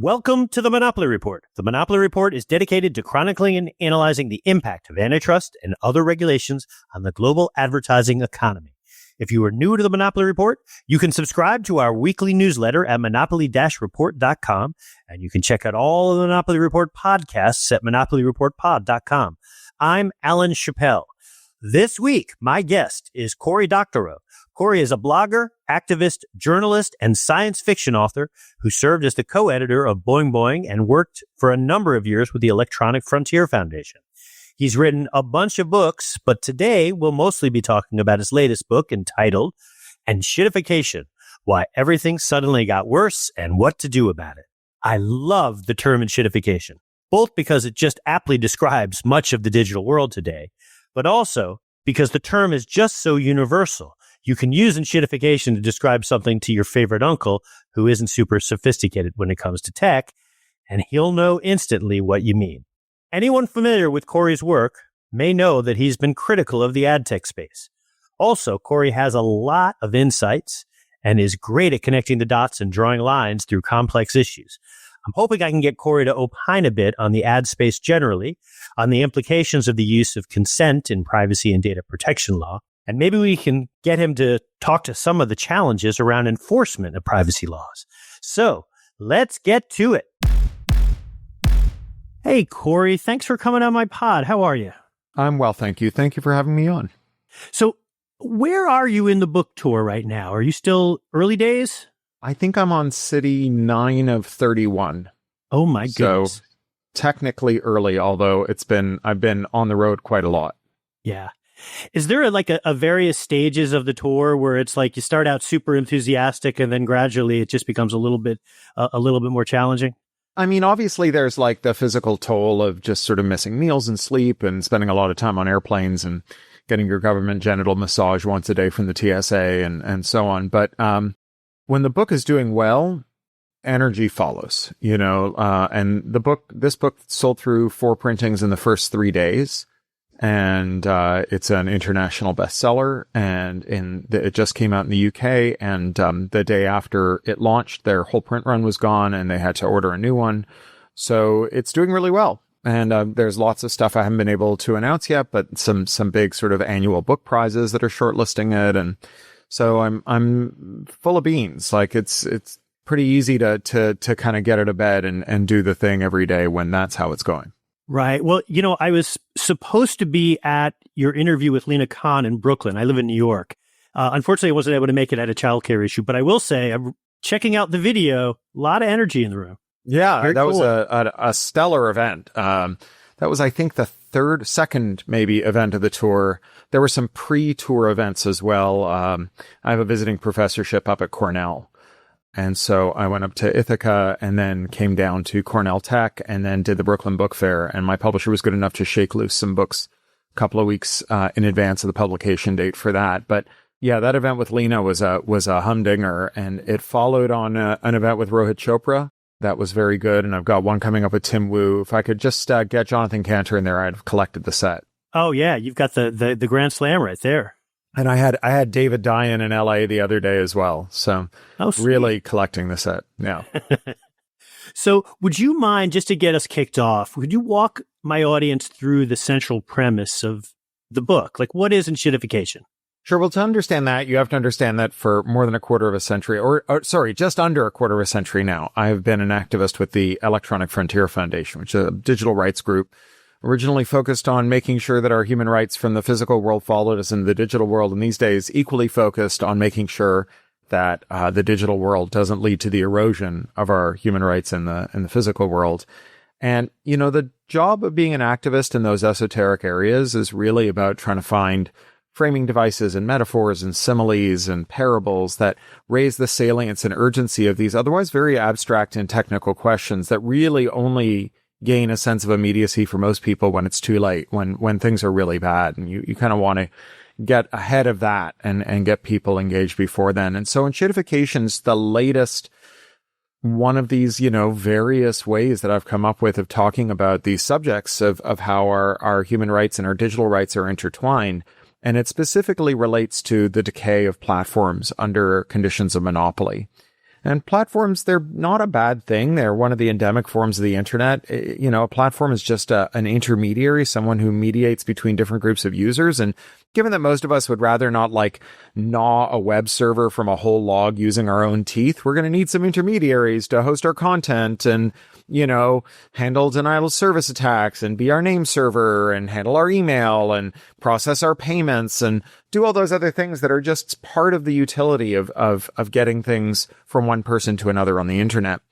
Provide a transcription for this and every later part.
Welcome to the Monopoly Report. The Monopoly Report is dedicated to chronicling and analyzing the impact of antitrust and other regulations on the global advertising economy. If you are new to the Monopoly Report, you can subscribe to our weekly newsletter at monopoly-report.com, and you can check out all of the Monopoly Report podcasts at monopolyreportpod.com. I'm Alan Chapell. This week, my guest is Cory Doctorow. Cory is a blogger, activist, journalist, and science fiction author who served as the co-editor of Boing Boing and worked for a number of years with the Electronic Frontier Foundation. He's written a bunch of books, but today we'll mostly be talking about his latest book entitled Enshittification: Why Everything Suddenly Got Worse and What to Do About It. I love the term enshittification, both because it just aptly describes much of the digital world today, but also because the term is just so universal. You can use enshittification to describe something to your favorite uncle who isn't super sophisticated when it comes to tech, and he'll know instantly what you mean. Anyone familiar with Cory's work may know that he's been critical of the ad tech space. Also, Cory has a lot of insights and is great at connecting the dots and drawing lines through complex issues. I'm hoping I can get Cory to opine a bit on the ad space generally, on the implications of the use of consent in privacy and data protection law, and maybe we can get him to talk to some of the challenges around enforcement of privacy laws. So let's get to it. Hey, Cory, thanks for coming on my pod. How are you? I'm well, thank you. Thank you for having me on. So where are you in the book tour right now? Are you still early days? I think I'm on city 9 of 31. Oh, my goodness. So technically early, although I've been on the road quite a lot. Yeah. Is there a various stages of the tour where it's like you start out super enthusiastic and then gradually it just becomes a little bit more challenging? I mean, obviously there's like the physical toll of just sort of missing meals and sleep and spending a lot of time on airplanes and getting your government genital massage once a day from the TSA and so on. But when the book is doing well, energy follows, and this book sold through 4 printings in the first 3 days. And it's an international bestseller, and it just came out in the UK, and the day after it launched, their whole print run was gone, and they had to order a new one. So it's doing really well, and there's lots of stuff I haven't been able to announce yet, but some big sort of annual book prizes that are shortlisting it, and so I'm full of beans. Like it's pretty easy to kind of get out of bed and do the thing every day when that's how it's going. Right. Well, I was supposed to be at your interview with Lena Khan in Brooklyn. I live in New York. Unfortunately, I wasn't able to make it at a childcare issue, but I will say I'm checking out the video. A lot of energy in the room. Yeah, Very that cool. was a stellar event. That was, I think, the second maybe event of the tour. There were some pre-tour events as well. I have a visiting professorship up at Cornell. And so I went up to Ithaca and then came down to Cornell Tech and then did the Brooklyn Book Fair. And my publisher was good enough to shake loose some books a couple of weeks in advance of the publication date for that. But yeah, that event with Lena was a humdinger, and it followed on an event with Rohit Chopra. That was very good. And I've got one coming up with Tim Wu. If I could just get Jonathan Cantor in there, I'd have collected the set. Oh, yeah. You've got the Grand Slam right there. And I had David Dyan in LA the other day as well. So really collecting the set. Yeah. So would you mind, just to get us kicked off, would you walk my audience through the central premise of the book? Like, what is enshittification? Sure. Well, to understand that, you have to understand that for more than a quarter of a century, just under a quarter of a century now, I've been an activist with the Electronic Frontier Foundation, which is a digital rights group originally focused on making sure that our human rights from the physical world followed us into the digital world, and these days equally focused on making sure that the digital world doesn't lead to the erosion of our human rights in the physical world. And, the job of being an activist in those esoteric areas is really about trying to find framing devices and metaphors and similes and parables that raise the salience and urgency of these otherwise very abstract and technical questions that really only gain a sense of immediacy for most people when it's too late, when things are really bad. And you kind of want to get ahead of that and get people engaged before then. And so enshittification's the latest one of these, various ways that I've come up with of talking about these subjects of how our human rights and our digital rights are intertwined. And it specifically relates to the decay of platforms under conditions of monopoly. And platforms, they're not a bad thing. They're one of the endemic forms of the internet. A platform is just an intermediary, someone who mediates between different groups of users. And given that most of us would rather not gnaw a web server from a whole log using our own teeth, we're going to need some intermediaries to host our content and, handle denial of service attacks and be our name server and handle our email and process our payments and do all those other things that are just part of the utility of getting things from one person to another on the internet.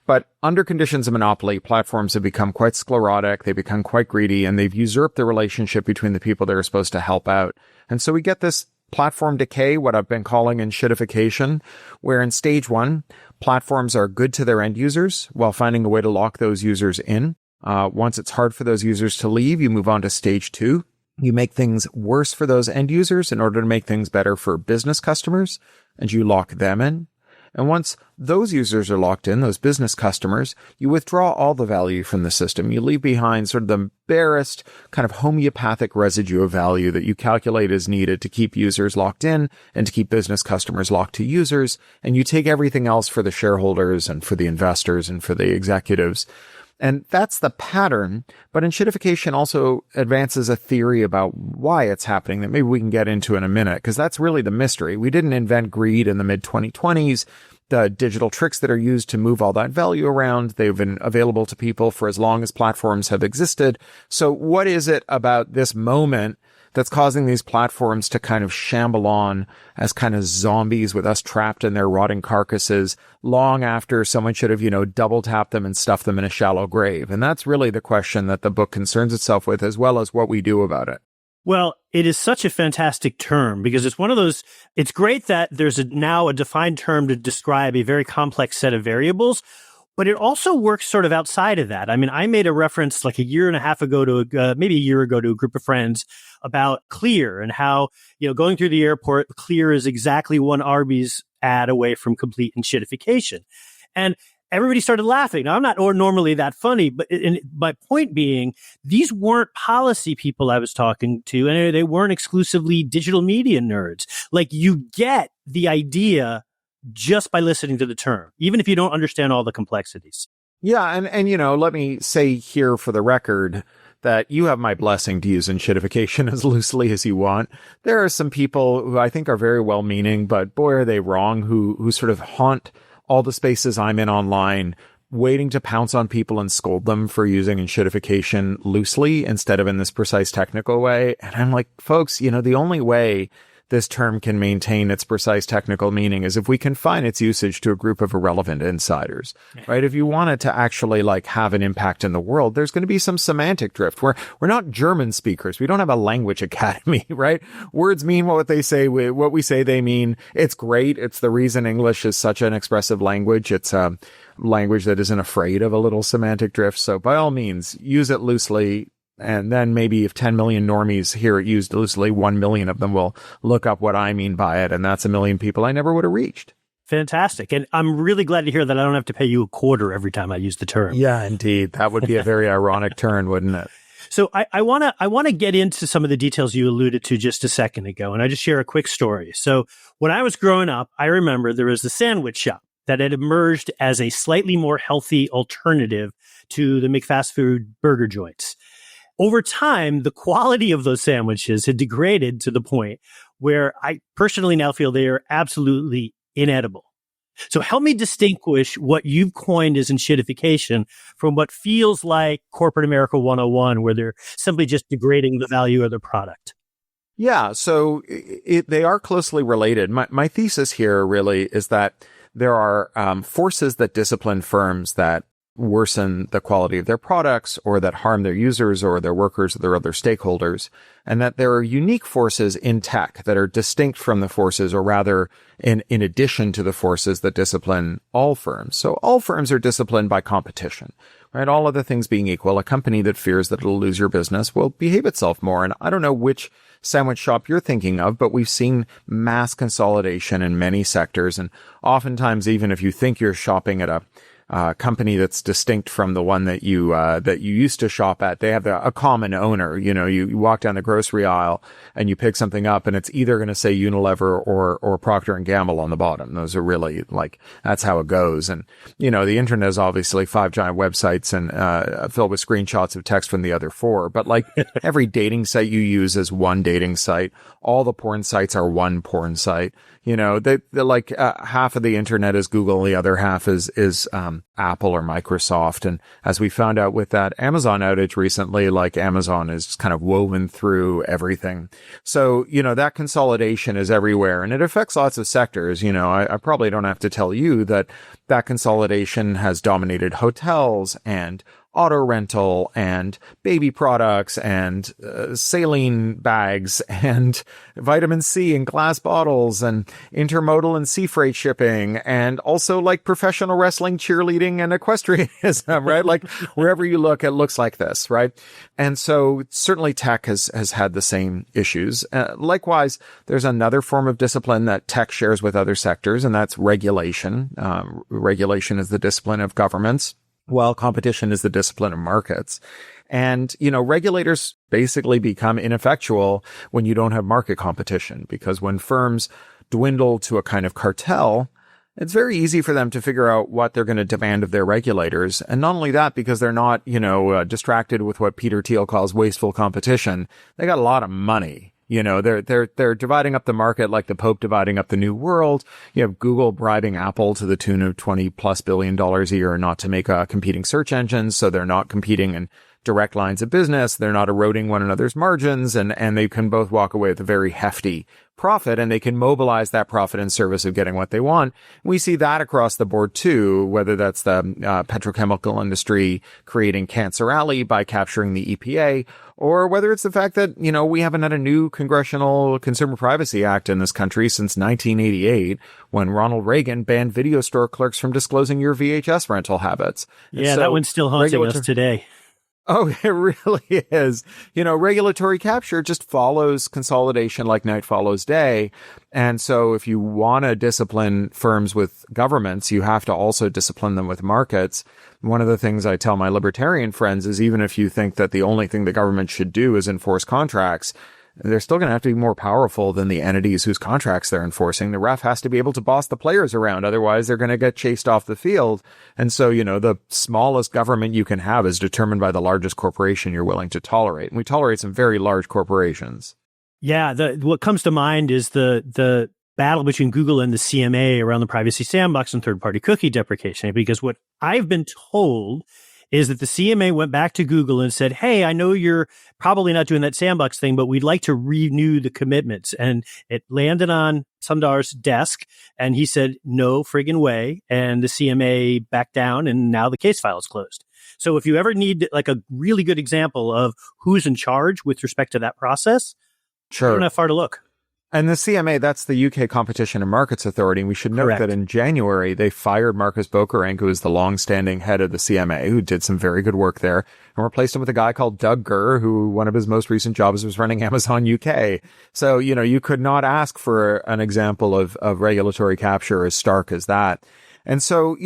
But under conditions of monopoly, platforms have become quite sclerotic, they become quite greedy, and they've usurped the relationship between the people they're supposed to help out. And so we get this platform decay, what I've been calling enshittification, where in stage one, platforms are good to their end users while finding a way to lock those users in. Once it's hard for those users to leave, you move on to stage two. You make things worse for those end users in order to make things better for business customers, and you lock them in. And once those users are locked in, those business customers, you withdraw all the value from the system. You leave behind sort of the barest kind of homeopathic residue of value that you calculate is needed to keep users locked in and to keep business customers locked to users. And you take everything else for the shareholders and for the investors and for the executives. And that's the pattern. But enshittification also advances a theory about why it's happening that maybe we can get into in a minute, because that's really the mystery. We didn't invent greed in the mid-2020s. The digital tricks that are used to move all that value around, they've been available to people for as long as platforms have existed. So what is it about this moment that's causing these platforms to kind of shamble on as kind of zombies with us trapped in their rotting carcasses long after someone should have, double tapped them and stuffed them in a shallow grave? And that's really the question that the book concerns itself with, as well as what we do about it. Well, it is such a fantastic term because it's one of those, it's great that there's now a defined term to describe a very complex set of variables, but it also works sort of outside of that. I mean, I made a reference like a year and a half ago to maybe a year ago to a group of friends about Clear and how, going through the airport, Clear is exactly one Arby's ad away from complete enshittification. And everybody started laughing. Now, I'm not normally that funny, but my point being, these weren't policy people I was talking to, and they weren't exclusively digital media nerds. Like, you get the idea just by listening to the term, even if you don't understand all the complexities. Yeah, and let me say here for the record that you have my blessing to use enshittification as loosely as you want. There are some people who I think are very well-meaning, but boy, are they wrong, who sort of haunt all the spaces I'm in online, waiting to pounce on people and scold them for using enshittification loosely instead of in this precise technical way. And I'm like, folks, the only way this term can maintain its precise technical meaning is if we confine its usage to a group of irrelevant insiders, right? If you want it to actually have an impact in the world, there's going to be some semantic drift. We're not German speakers. We don't have a language academy, right? Words mean what they say, what we say they mean. It's great. It's the reason English is such an expressive language. It's a language that isn't afraid of a little semantic drift. So by all means, use it loosely. And then maybe if 10 million normies hear it used loosely, 1 million of them will look up what I mean by it. And that's 1 million people I never would have reached. Fantastic. And I'm really glad to hear that I don't have to pay you a quarter every time I use the term. Yeah, indeed. That would be a very ironic turn, wouldn't it? So I want to get into some of the details you alluded to just a second ago. And I just share a quick story. So when I was growing up, I remember there was the sandwich shop that had emerged as a slightly more healthy alternative to the McFast food burger joints. Over time, the quality of those sandwiches had degraded to the point where I personally now feel they are absolutely inedible. So help me distinguish what you've coined as enshittification from what feels like corporate America 101, where they're simply just degrading the value of the product. Yeah, so they are closely related. My thesis here really is that there are forces that discipline firms that worsen the quality of their products or that harm their users or their workers or their other stakeholders, and that there are unique forces in tech that are distinct from the forces, or rather in addition to the forces that discipline all firms. So all firms are disciplined by competition, right? All other things being equal, a company that fears that it'll lose your business will behave itself more. And I don't know which sandwich shop you're thinking of, but we've seen mass consolidation in many sectors. And oftentimes, even if you think you're shopping at a company that's distinct from the one that you used to shop at. They have a common owner. You walk down the grocery aisle and you pick something up, and it's either going to say Unilever or Procter and Gamble on the bottom. Those are really that's how it goes. And the internet is obviously 5 giant websites and filled with screenshots of text from the other 4. But every dating site you use is one dating site. All the porn sites are one porn site. Half of the internet is Google, the other half is Apple or Microsoft. And as we found out with that Amazon outage recently, Amazon is kind of woven through everything. So, that consolidation is everywhere, and it affects lots of sectors. I probably don't have to tell you that consolidation has dominated hotels and auto rental and baby products and saline bags and vitamin C in glass bottles and intermodal and sea freight shipping, and also professional wrestling, cheerleading, and equestrianism, right? Wherever you look, it looks like this, right? And so certainly tech has had the same issues. Likewise, there's another form of discipline that tech shares with other sectors, and that's regulation. Regulation is the discipline of governments, while competition is the discipline of markets. And, regulators basically become ineffectual when you don't have market competition, because when firms dwindle to a kind of cartel, it's very easy for them to figure out what they're going to demand of their regulators. And not only that, because they're not, distracted with what Peter Thiel calls wasteful competition, they got a lot of money. They're dividing up the market like the Pope dividing up the New World. You have Google bribing Apple to the tune of $20+ billion a year not to make competing search engines. So they're not competing in direct lines of business. They're not eroding one another's margins, and they can both walk away with a very hefty profit, and they can mobilize that profit in service of getting what they want. We see that across the board too, whether that's the petrochemical industry creating Cancer Alley by capturing the EPA, or whether it's the fact that, we haven't had a new Congressional Consumer Privacy Act in this country since 1988, when Ronald Reagan banned video store clerks from disclosing your VHS rental habits. Yeah, so that one's still haunting us today. Oh, it really is. Regulatory capture just follows consolidation like night follows day. And so if you want to discipline firms with governments, you have to also discipline them with markets. One of the things I tell my libertarian friends is, even if you think that the only thing the government should do is enforce contracts, they're still going to have to be more powerful than the entities whose contracts they're enforcing. The ref has to be able to boss the players around. Otherwise, they're going to get chased off the field. And so, the smallest government you can have is determined by the largest corporation you're willing to tolerate. And we tolerate some very large corporations. Yeah. What comes to mind is the battle between Google and the CMA around the privacy sandbox and third-party cookie deprecation. Because what I've been told is that the CMA went back to Google and said, hey, I know you're probably not doing that sandbox thing, but we'd like to renew the commitments. And it landed on Sundar's desk, and he said, no friggin' way. And the CMA backed down, and now the case file is closed. So if you ever need a really good example of who's in charge with respect to that process, sure, you don't have far to look. And the CMA, that's the UK Competition and Markets Authority. And we should note Correct. that in January, they fired Marcus Bokerank, who is the long-standing head of the CMA, who did some very good work there, and replaced him with a guy called Doug Gurr, who one of his most recent jobs was running Amazon UK. So, you could not ask for an example of regulatory capture as stark as that. And so,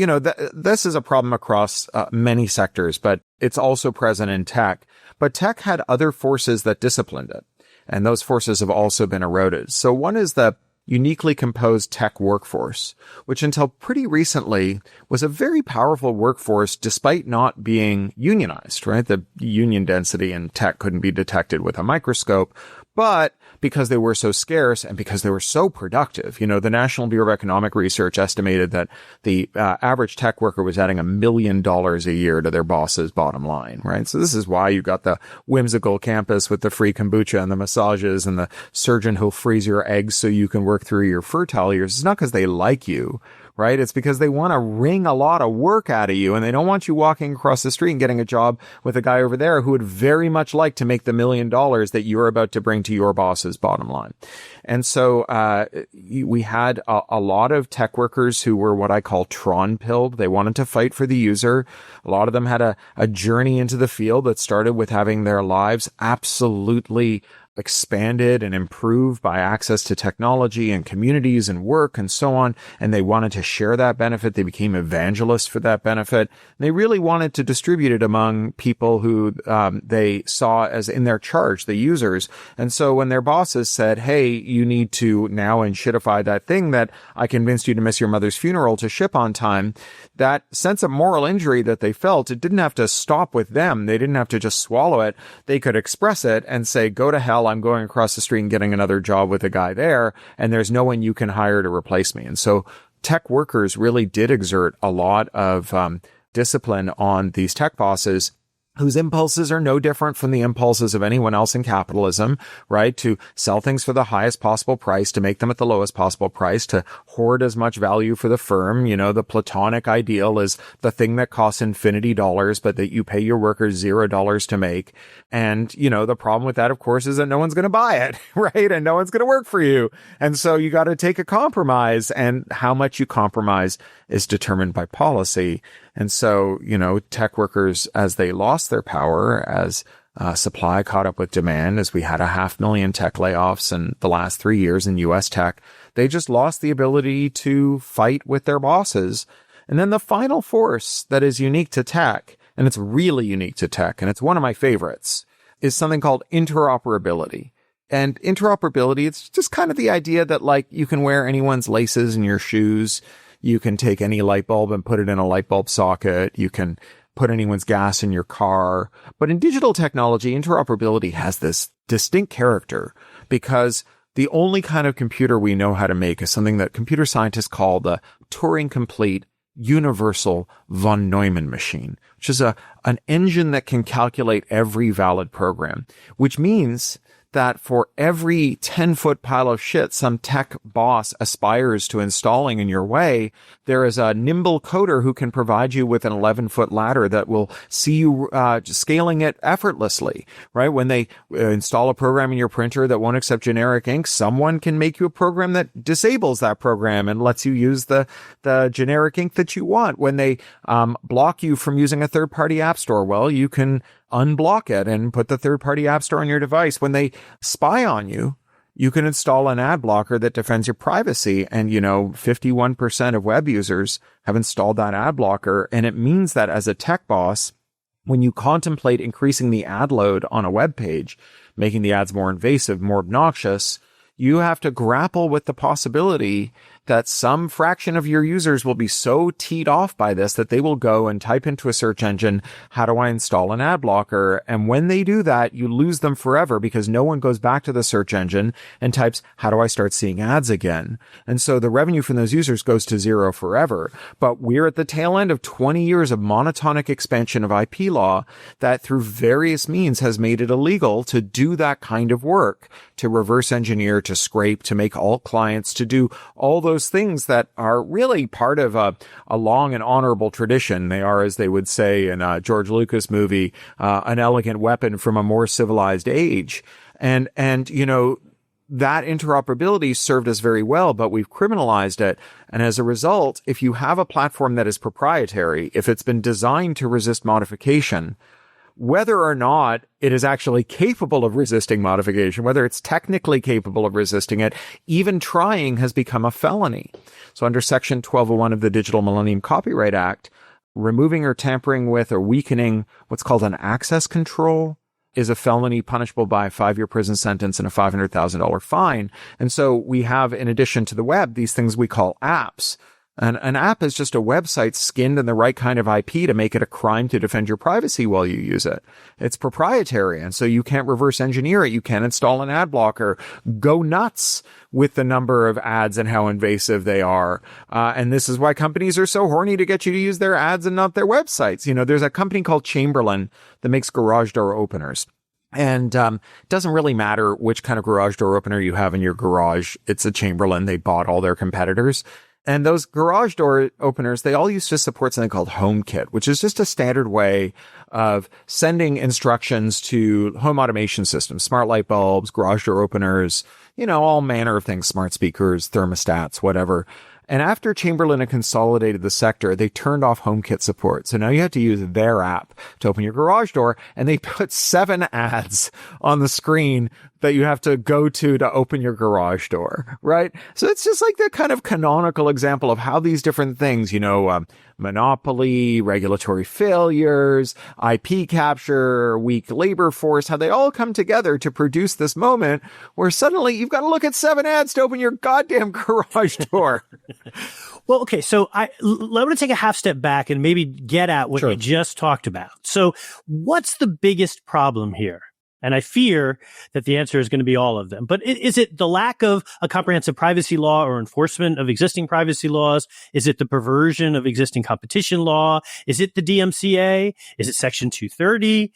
this is a problem across many sectors, but it's also present in tech. But tech had other forces that disciplined it. And those forces have also been eroded. So one is the uniquely composed tech workforce, which until pretty recently was a very powerful workforce despite not being unionized, right? The union density in tech couldn't be detected with a microscope. But because they were so scarce and because they were so productive, the National Bureau of Economic Research estimated that the average tech worker was adding $1 million a year to their boss's bottom line, right? So this is why you got the whimsical campus with the free kombucha and the massages and the surgeon who'll freeze your eggs so you can work through your fertile years. It's not because they like you, right? It's because they want to wring a lot of work out of you, and they don't want you walking across the street and getting a job with a guy over there who would very much like to make the $1 million that you're about to bring to your boss's bottom line. And so we had a lot of tech workers who were what I call Tron-pilled. They wanted to fight for the user. A lot of them had a journey into the field that started with having their lives absolutely expanded and improved by access to technology and communities and work and so on. And they wanted to share that benefit. They became evangelists for that benefit. And they really wanted to distribute it among people who they saw as in their charge, the users. And so when their bosses said, hey, you need to now enshittify that thing that I convinced you to miss your mother's funeral to ship on time, that sense of moral injury that they felt, it didn't have to stop with them. They didn't have to just swallow it. They could express it and say, go to hell. I'm going across the street and getting another job with a guy there, and there's no one you can hire to replace me. And so tech workers really did exert a lot of discipline on these tech bosses, whose impulses are no different from the impulses of anyone else in capitalism, right? To sell things for the highest possible price, to make them at the lowest possible price, to hoard as much value for the firm. You know, the Platonic ideal is the thing that costs infinity dollars, but that you pay your workers $0 to make. And, you know, the problem with that, of course, is that no one's going to buy it, right? And no one's going to work for you. And so you got to take a compromise, and how much you compromise is determined by policy. And so, you know, tech workers, as they lost their power, as supply caught up with demand, as we had 500,000 tech layoffs in the last 3 years in U.S. tech, they just lost the ability to fight with their bosses. And then the final force that is unique to tech, and it's really unique to tech, and it's one of my favorites, is something called interoperability. And interoperability, it's just kind of the idea that, like, you can wear anyone's laces in your shoes. You can take any light bulb and put it in a light bulb socket. You can put anyone's gas in your car. But in digital technology, interoperability has this distinct character, because the only kind of computer we know how to make is something that computer scientists call the Turing-complete universal von Neumann machine, which is an engine that can calculate every valid program, which means that for every 10-foot pile of shit some tech boss aspires to installing in your way, there is a nimble coder who can provide you with an 11-foot ladder that will see you scaling it effortlessly, right? When they install a program in your printer that won't accept generic ink, someone can make you a program that disables that program and lets you use the generic ink that you want. When they block you from using a third-party app store, well, you can unblock it and put the third-party app store on your device. When they spy on you, you can install an ad blocker that defends your privacy. And, you know, 51% of web users have installed that ad blocker. And it means that as a tech boss, when you contemplate increasing the ad load on a web page, making the ads more invasive, more obnoxious, you have to grapple with the possibility that some fraction of your users will be so teed off by this that they will go and type into a search engine, how do I install an ad blocker? And when they do that, you lose them forever, because no one goes back to the search engine and types, how do I start seeing ads again? And so the revenue from those users goes to zero forever. But we're at the tail end of 20 years of monotonic expansion of IP law that through various means has made it illegal to do that kind of work, to reverse engineer, to scrape, to make alt clients, to do all those things that are really part of a long and honorable tradition. They are, as they would say in a George Lucas movie, an elegant weapon from a more civilized age. And, you know, that interoperability served us very well, but we've criminalized it. And as a result, if you have a platform that is proprietary, if it's been designed to resist modification, whether or not it is actually capable of resisting modification, whether it's technically capable of resisting it, even trying has become a felony. So under Section 1201 of the Digital Millennium Copyright Act, removing or tampering with or weakening what's called an access control is a felony punishable by a 5-year prison sentence and a $500,000 fine. And so we have, in addition to the web, these things we call apps. And an app is just a website skinned in the right kind of IP to make it a crime to defend your privacy while you use it. It's proprietary, and so you can't reverse engineer it. You can't install an ad blocker. Go nuts with the number of ads and how invasive they are. And this is why companies are so horny to get you to use their ads and not their websites. You know, there's a company called Chamberlain that makes garage door openers. And it doesn't really matter which kind of garage door opener you have in your garage. It's a Chamberlain. They bought all their competitors. And those garage door openers, they all used to support something called HomeKit, which is just a standard way of sending instructions to home automation systems, smart light bulbs, garage door openers, you know, all manner of things, smart speakers, thermostats, whatever. And after Chamberlain had consolidated the sector, they turned off HomeKit support. So now you have to use their app to open your garage door. And they put 7 ads on the screen that you have to go to open your garage door, right? So it's just like the kind of canonical example of how these different things, monopoly, regulatory failures, IP capture, weak labor force, how they all come together to produce this moment where suddenly you've got to look at 7 ads to open your goddamn garage door. Well, okay, so I want to take a half step back and maybe get at what you just talked about. So what's the biggest problem here? And I fear that the answer is going to be all of them. But is it the lack of a comprehensive privacy law or enforcement of existing privacy laws? Is it the perversion of existing competition law? Is it the DMCA? Is it Section 230?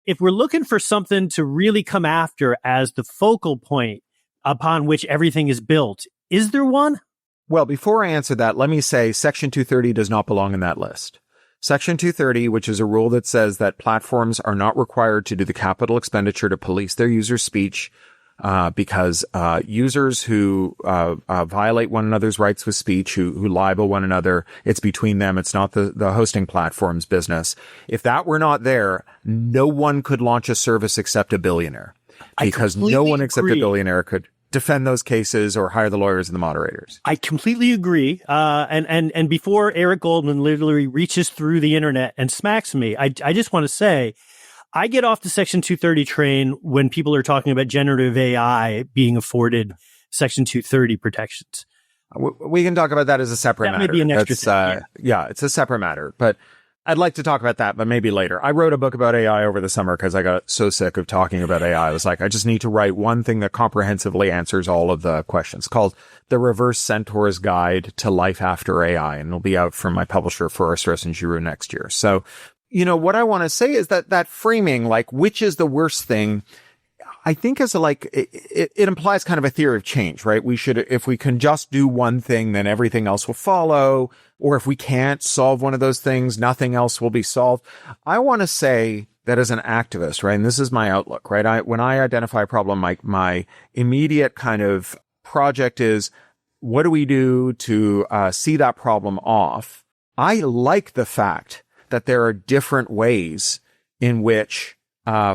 If we're looking for something to really come after as the focal point upon which everything is built, is there one? Well, before I answer that, let me say Section 230 does not belong in that list. Section 230, which is a rule that says that platforms are not required to do the capital expenditure to police their users' speech, because users who violate one another's rights with speech, who libel one another, it's between them. It's not the hosting platform's business. If that were not there, no one could launch a service except a billionaire, because no one except a billionaire could defend those cases or hire the lawyers and the moderators. I completely agree. And before Eric Goldman literally reaches through the internet and smacks me, I just want to say, I get off the Section 230 train when people are talking about generative AI being afforded Section 230 protections. We can talk about that as a separate matter. That may be an extra thing. Yeah, it's a separate matter. But I'd like to talk about that, but maybe later. I wrote a book about AI over the summer because I got so sick of talking about AI. I was like, I just need to write one thing that comprehensively answers all of the questions, called The Reverse Centaur's Guide to Life After AI. And it'll be out from my publisher, Forrester S. and Giroux, next year. So, what I want to say is that framing, like, which is the worst thing, I think it implies kind of a theory of change, right? If we can just do one thing, then everything else will follow. Or if we can't solve one of those things, nothing else will be solved. I want to say that as an activist, right? And this is my outlook, right? When I identify a problem, my immediate kind of project is, what do we do to see that problem off? I like the fact that there are different ways in which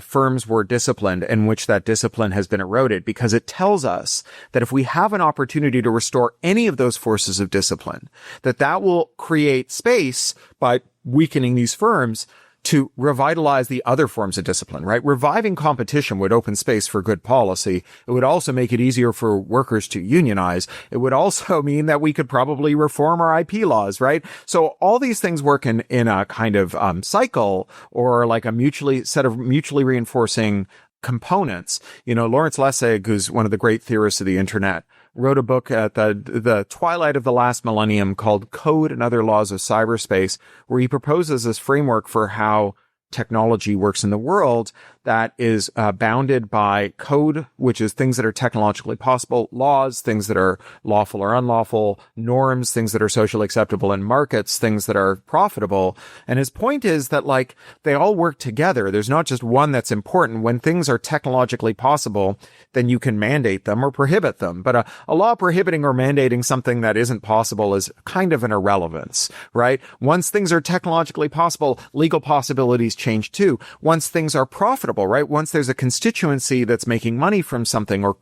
firms were disciplined, in which that discipline has been eroded, because it tells us that if we have an opportunity to restore any of those forces of discipline, that will create space by weakening these firms to revitalize the other forms of discipline, right? Reviving competition would open space for good policy. It would also make it easier for workers to unionize. It would also mean that we could probably reform our IP laws, right? So all these things work in a kind of cycle, or like a set of mutually reinforcing components. Lawrence Lessig, who's one of the great theorists of the internet, wrote a book at the twilight of the last millennium called Code and Other Laws of Cyberspace, where he proposes this framework for how technology works in the world that is bounded by code, which is things that are technologically possible, laws, things that are lawful or unlawful, norms, things that are socially acceptable, and markets, things that are profitable. And his point is that, like, they all work together. There's not just one that's important. When things are technologically possible, then you can mandate them or prohibit them. But a law prohibiting or mandating something that isn't possible is kind of an irrelevance, right? Once things are technologically possible, legal possibilities change too. Once things are profitable, right? Once there's a constituency that's making money from something, or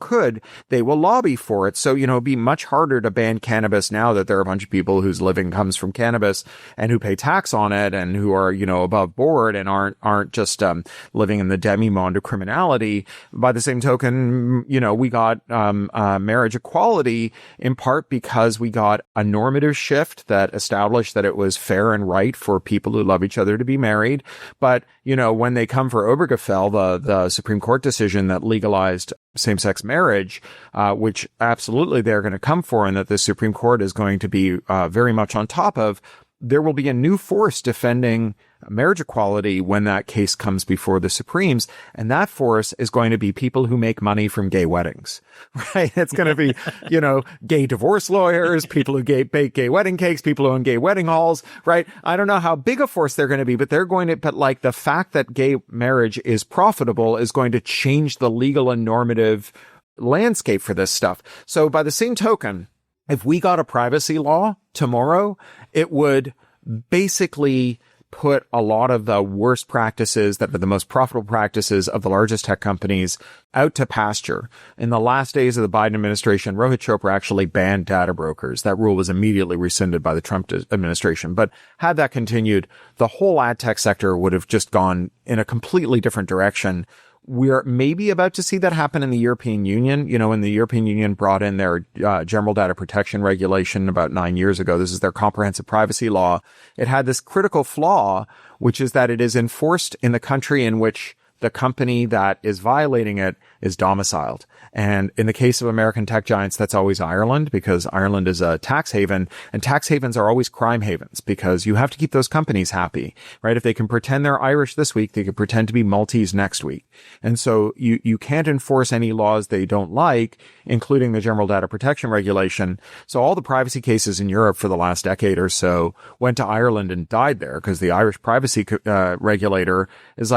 they will lobby for it. So, it'd be much harder to ban cannabis now that there are a bunch of people whose living comes from cannabis and who pay tax on it and who are, above board and aren't just living in the demi-monde of criminality. By the same token, we got marriage equality in part because we got a normative shift that established that it was fair and right for people who love each other to be married. But, when they come for Obergefell, the Supreme Court decision that legalized same-sex marriage, which absolutely they're going to come for, and that the Supreme Court is going to be very much on top of, there will be a new force defending marriage equality when that case comes before the Supremes. And that force is going to be people who make money from gay weddings, right? It's going to be, gay divorce lawyers, people who bake gay wedding cakes, people who own gay wedding halls, right? I don't know how big a force they're going to be, but like the fact that gay marriage is profitable is going to change the legal and normative landscape for this stuff. So by the same token, if we got a privacy law tomorrow, it would basically put a lot of the worst practices that were the most profitable practices of the largest tech companies out to pasture. In the last days of the Biden administration, Rohit Chopra actually banned data brokers. That rule was immediately rescinded by the Trump administration. But had that continued, the whole ad tech sector would have just gone in a completely different direction. We're maybe about to see that happen in the European Union. When the European Union brought in their general data protection regulation about 9 years ago, this is their comprehensive privacy law. It had this critical flaw, which is that it is enforced in the country in which the company that is violating it is domiciled. And in the case of American tech giants, that's always Ireland, because Ireland is a tax haven, and tax havens are always crime havens because you have to keep those companies happy, right? If they can pretend they're Irish this week, they can pretend to be Maltese next week. And so you can't enforce any laws they don't like, including the general data protection regulation. So all the privacy cases in Europe for the last decade or so went to Ireland and died there because the Irish privacy regulator is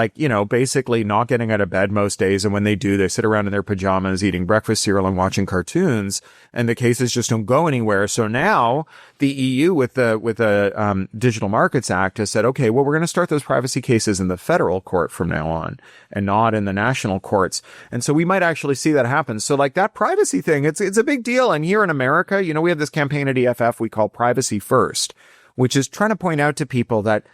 basically not getting out of bed most days. And when they do, they sit around in their pajamas, eating breakfast cereal and watching cartoons, and the cases just don't go anywhere. So now the EU with the Digital Markets Act has said, okay, well, we're going to start those privacy cases in the federal court from now on and not in the national courts. And so we might actually see that happen. So that privacy thing, it's a big deal. And here in America, we have this campaign at EFF we call Privacy First, which is trying to point out to people that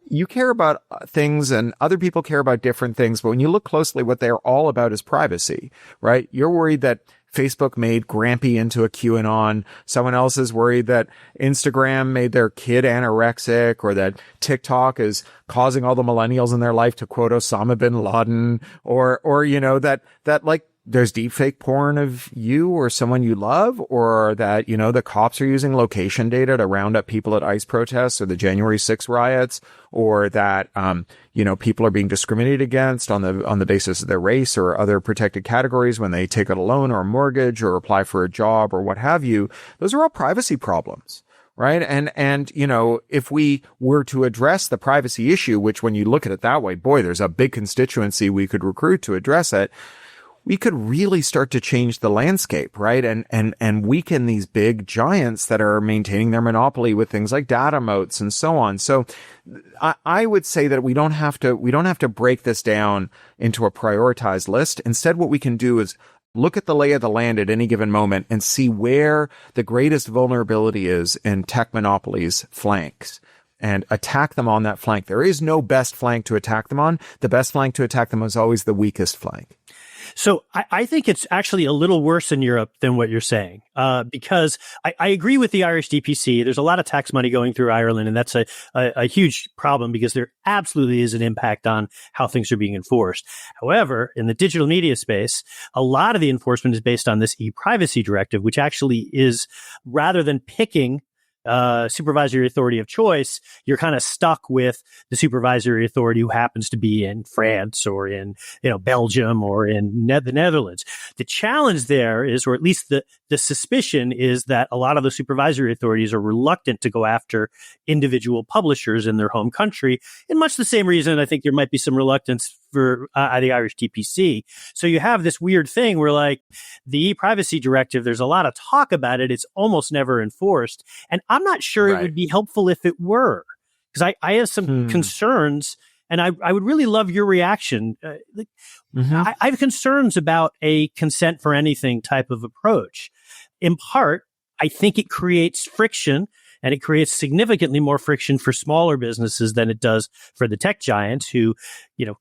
you care about things and other people care about different things. But when you look closely, what they're all about is privacy, right? You're worried that Facebook made Grampy into a QAnon. Someone else is worried that Instagram made their kid anorexic, or that TikTok is causing all the millennials in their life to quote Osama bin Laden, or that there's deepfake porn of you or someone you love, or that, the cops are using location data to round up people at ICE protests or the January 6 riots, or that, people are being discriminated against on the basis of their race or other protected categories when they take out a loan or a mortgage or apply for a job or what have you. Those are all privacy problems. Right. And, if we were to address the privacy issue, which when you look at it that way, boy, there's a big constituency we could recruit to address it. We could really start to change the landscape, right? And weaken these big giants that are maintaining their monopoly with things like data moats and so on. So I would say that we don't have to break this down into a prioritized list. Instead, what we can do is look at the lay of the land at any given moment and see where the greatest vulnerability is in tech monopolies' flanks, and attack them on that flank. There is no best flank to attack them on. The best flank to attack them is always the weakest flank. So I think it's actually a little worse in Europe than what you're saying, because I agree with the Irish DPC. There's a lot of tax money going through Ireland, and that's a huge problem because there absolutely is an impact on how things are being enforced. However, in the digital media space, a lot of the enforcement is based on this e-privacy directive, which actually is, rather than picking supervisory authority of choice, you're kind of stuck with the supervisory authority who happens to be in France or in, Belgium or in the Netherlands. The challenge there is, or at least the suspicion is, that a lot of the supervisory authorities are reluctant to go after individual publishers in their home country, in much the same reason I think there might be some reluctance for the Irish TPC. So you have this weird thing where, the e-privacy directive, there's a lot of talk about it. It's almost never enforced. And I'm not sure It would be helpful if it were, because I have some concerns, and I would really love your reaction. I have concerns about a consent for anything type of approach. In part, I think it creates friction, and it creates significantly more friction for smaller businesses than it does for the tech giants who,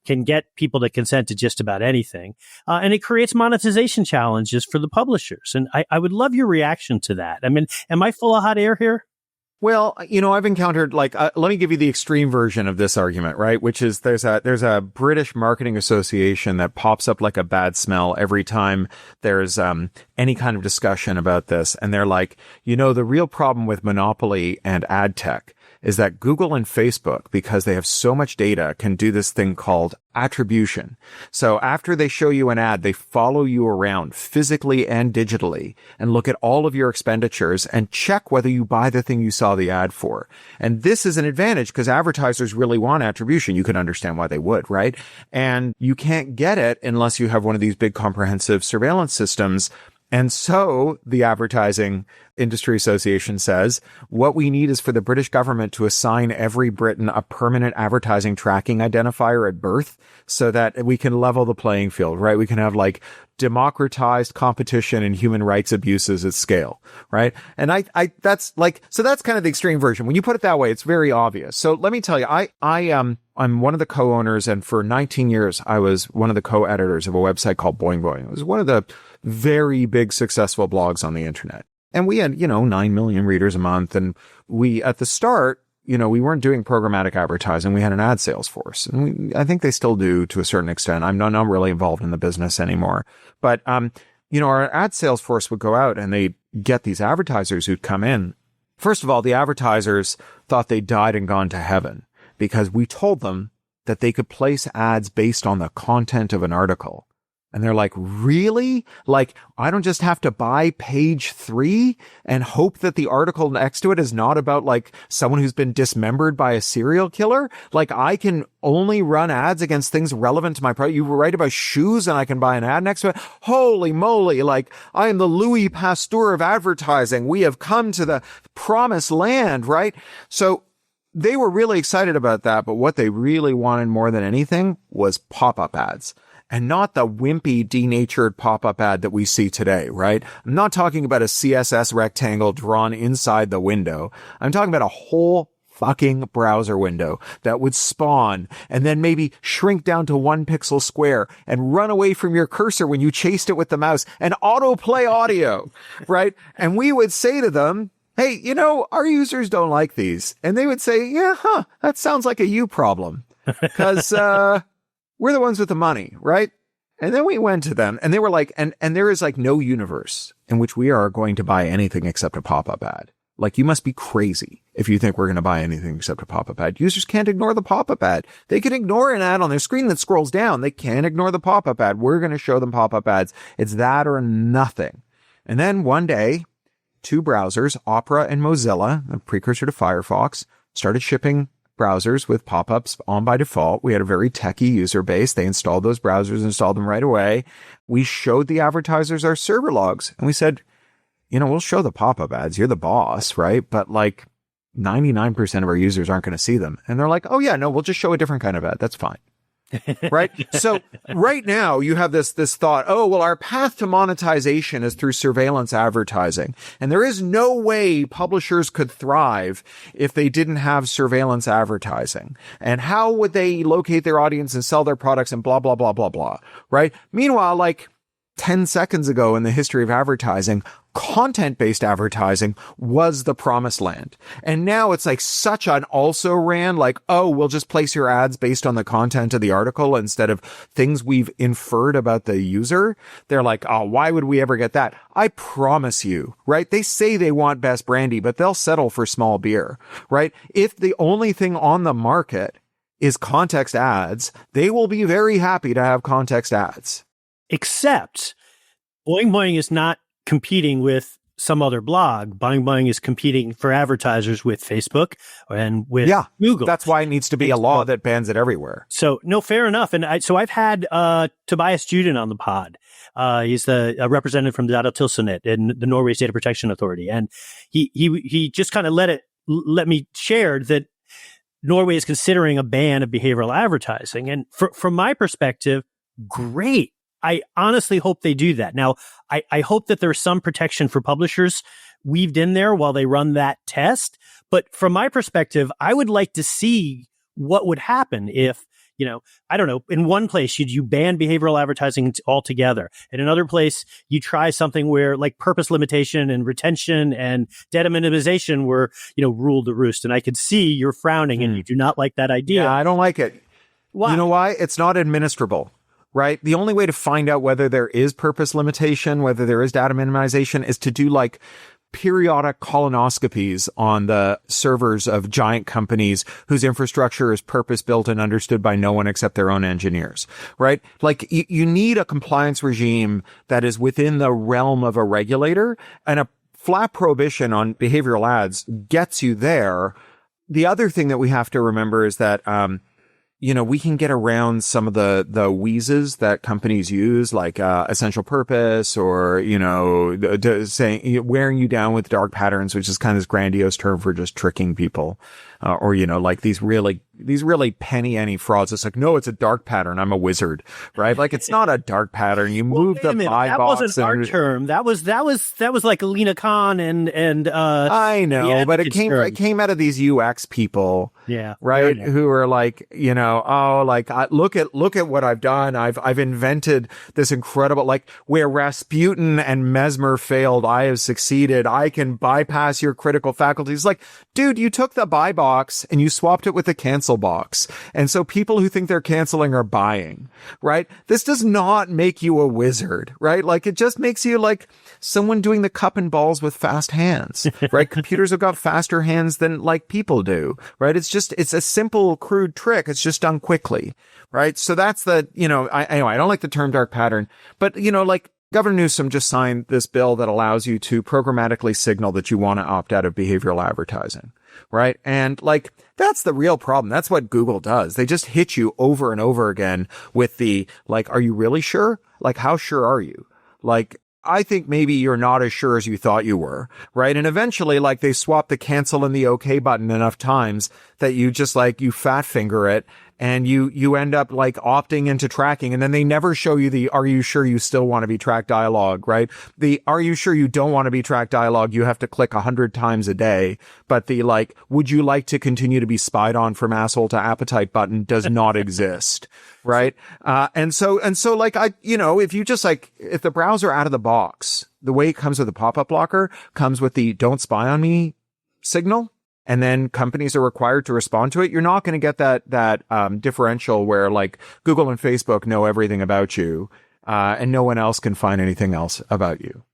can get people to consent to just about anything. And it creates monetization challenges for the publishers. And I would love your reaction to that. I mean, am I full of hot air here? Well, I've encountered, let me give you the extreme version of this argument, right? Which is there's a British marketing association that pops up like a bad smell every time there's any kind of discussion about this. And they're like, the real problem with monopoly and ad tech is that Google and Facebook, because they have so much data, can do this thing called attribution. So after they show you an ad, they follow you around physically and digitally and look at all of your expenditures and check whether you buy the thing you saw the ad for. And this is an advantage because advertisers really want attribution. You can understand why they would, right? And you can't get it unless you have one of these big comprehensive surveillance systems. And so the Advertising Industry Association says what we need is for the British government to assign every Briton a permanent advertising tracking identifier at birth so that we can level the playing field, right? We can have like democratized competition and human rights abuses at scale, right? And that's kind of the extreme version. When you put it that way, it's very obvious. So let me tell you, I'm one of the co-owners, and for 19 years, I was one of the co-editors of a website called Boing Boing. It was one of the very big successful blogs on the internet. And we had, 9 million readers a month. And we, at the start, we weren't doing programmatic advertising. We had an ad sales force. And I think they still do to a certain extent. I'm not really involved in the business anymore. But, our ad sales force would go out and they'd get these advertisers who'd come in. First of all, the advertisers thought they died and gone to heaven because we told them that they could place ads based on the content of an article. And they're like, really? Like, I don't just have to buy page 3 and hope that the article next to it is not about like someone who's been dismembered by a serial killer? Like, I can only run ads against things relevant to my product. You write about shoes and I can buy an ad next to it. Holy moly. Like, I am the Louis Pasteur of advertising. We have come to the promised land, right? So they were really excited about that. But what they really wanted more than anything was pop-up ads. And not the wimpy, denatured pop-up ad that we see today, right? I'm not talking about a CSS rectangle drawn inside the window. I'm talking about a whole fucking browser window that would spawn and then maybe shrink down to 1 pixel square and run away from your cursor when you chased it with the mouse and autoplay audio, right? And we would say to them, hey, our users don't like these. And they would say, yeah, that sounds like a you problem. Because, we're the ones with the money, right? And then we went to them and they were like, and there is like no universe in which we are going to buy anything except a pop-up ad. Like, you must be crazy if you think we're going to buy anything except a pop-up ad. Users can't ignore the pop-up ad. They can ignore an ad on their screen that scrolls down. They can't ignore the pop-up ad. We're going to show them pop-up ads. It's that or nothing. And then one day, 2 browsers, Opera and Mozilla, a precursor to Firefox, started shipping browsers with pop-ups on by default. We had a very techie user base. They installed those browsers, installed them right away. We showed the advertisers our server logs and we said, we'll show the pop-up ads. You're the boss, right? But like 99% of our users aren't going to see them. And they're like, oh yeah, no, we'll just show a different kind of ad. That's fine. Right? So right now you have this thought, oh, well, our path to monetization is through surveillance advertising. And there is no way publishers could thrive if they didn't have surveillance advertising. And how would they locate their audience and sell their products and blah, blah, blah, blah, blah. Right? Meanwhile, like 10 seconds ago in the history of advertising, content-based advertising was the promised land. And now it's like such an also-ran, like, oh, we'll just place your ads based on the content of the article instead of things we've inferred about the user. They're like, oh, why would we ever get that? I promise you, right? They say they want best brandy, but they'll settle for small beer, right? If the only thing on the market is context ads, they will be very happy to have context ads. Except Boing Boing is not competing with some other blog. Boing Boing is competing for advertisers with Facebook and with Google. That's why it needs to be a law that bans it everywhere. So, no, fair enough. And I've had Tobias Juden on the pod. He's a representative from Datatilsynet and the Norway's Data Protection Authority. And he just kind of let me share that Norway is considering a ban of behavioral advertising. And from my perspective, great. I honestly hope they do that. Now, I hope that there's some protection for publishers weaved in there while they run that test. But from my perspective, I would like to see what would happen if, I don't know, in one place, you ban behavioral advertising altogether. In another place, you try something where like purpose limitation and retention and data minimization were, ruled the roost. And I could see you're frowning and you do not like that idea. Yeah, I don't like it. Why? You know why? It's not administrable. Right? The only way to find out whether there is purpose limitation, whether there is data minimization, is to do like periodic colonoscopies on the servers of giant companies whose infrastructure is purpose-built and understood by no one except their own engineers, right? Like you need a compliance regime that is within the realm of a regulator, and a flat prohibition on behavioral ads gets you there. The other thing that we have to remember is that, we can get around some of the wheezes that companies use, like essential purpose, or saying wearing you down with dark patterns, which is kind of this grandiose term for just tricking people, or like these really penny ante frauds. It's like, no, it's a dark pattern. I'm a wizard, right? Like, it's not a dark pattern. You move the buy that box. That wasn't our term. That was like Alina Khan and I know, but it came out of these UX people, yeah, right? Who are like, look at what I've done. I've invented this incredible, like, where Rasputin and Mesmer failed, I have succeeded. I can bypass your critical faculties. Like, dude, you took the buy box and you swapped it with the cancel box. And so people who think they're canceling are buying, right? This does not make you a wizard, right? Like, it just makes you like someone doing the cup and balls with fast hands, right? Computers have got faster hands than like people do, right? It's a simple, crude trick. It's just done quickly, right? So that's I don't like the term dark pattern, but like, Governor Newsom just signed this bill that allows you to programmatically signal that you want to opt out of behavioral advertising, right? And like, that's the real problem. That's what Google does. They just hit you over and over again with the, like, are you really sure? Like, how sure are you? Like, I think maybe you're not as sure as you thought you were, right? And eventually, like, they swap the cancel and the okay button enough times that you just like, you fat finger it, and you end up like opting into tracking, and then they never show you the are you sure you still want to be tracked dialogue, right? The are you sure you don't want to be tracked dialogue, you have to click 100 times a day, but the like, would you like to continue to be spied on from asshole to appetite button does not exist, right? And so like, if you just like, if the browser out of the box, the way it comes with a pop-up blocker comes with the don't spy on me signal, and then companies are required to respond to it, you're not going to get that differential where like Google and Facebook know everything about you, and no one else can find anything else about you.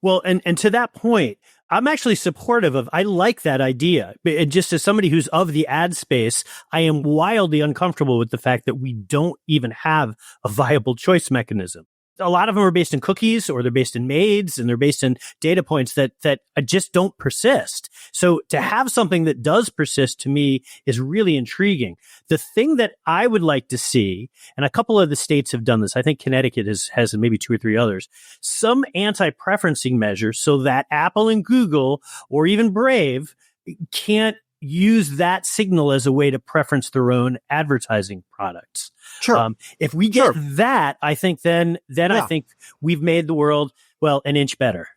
Well, and to that point, I'm actually supportive of, I like that idea. Just as somebody who's of the ad space, I am wildly uncomfortable with the fact that we don't even have a viable choice mechanism. A lot of them are based in cookies, or they're based in maids, and they're based in data points that just don't persist. So to have something that does persist, to me, is really intriguing. The thing that I would like to see, and a couple of the states have done this, I think Connecticut has maybe 2 or 3 others, some anti-preferencing measures so that Apple and Google, or even Brave, can't use that signal as a way to preference their own advertising products. Sure. If we get that, I think then I think we've made the world, well, an inch better.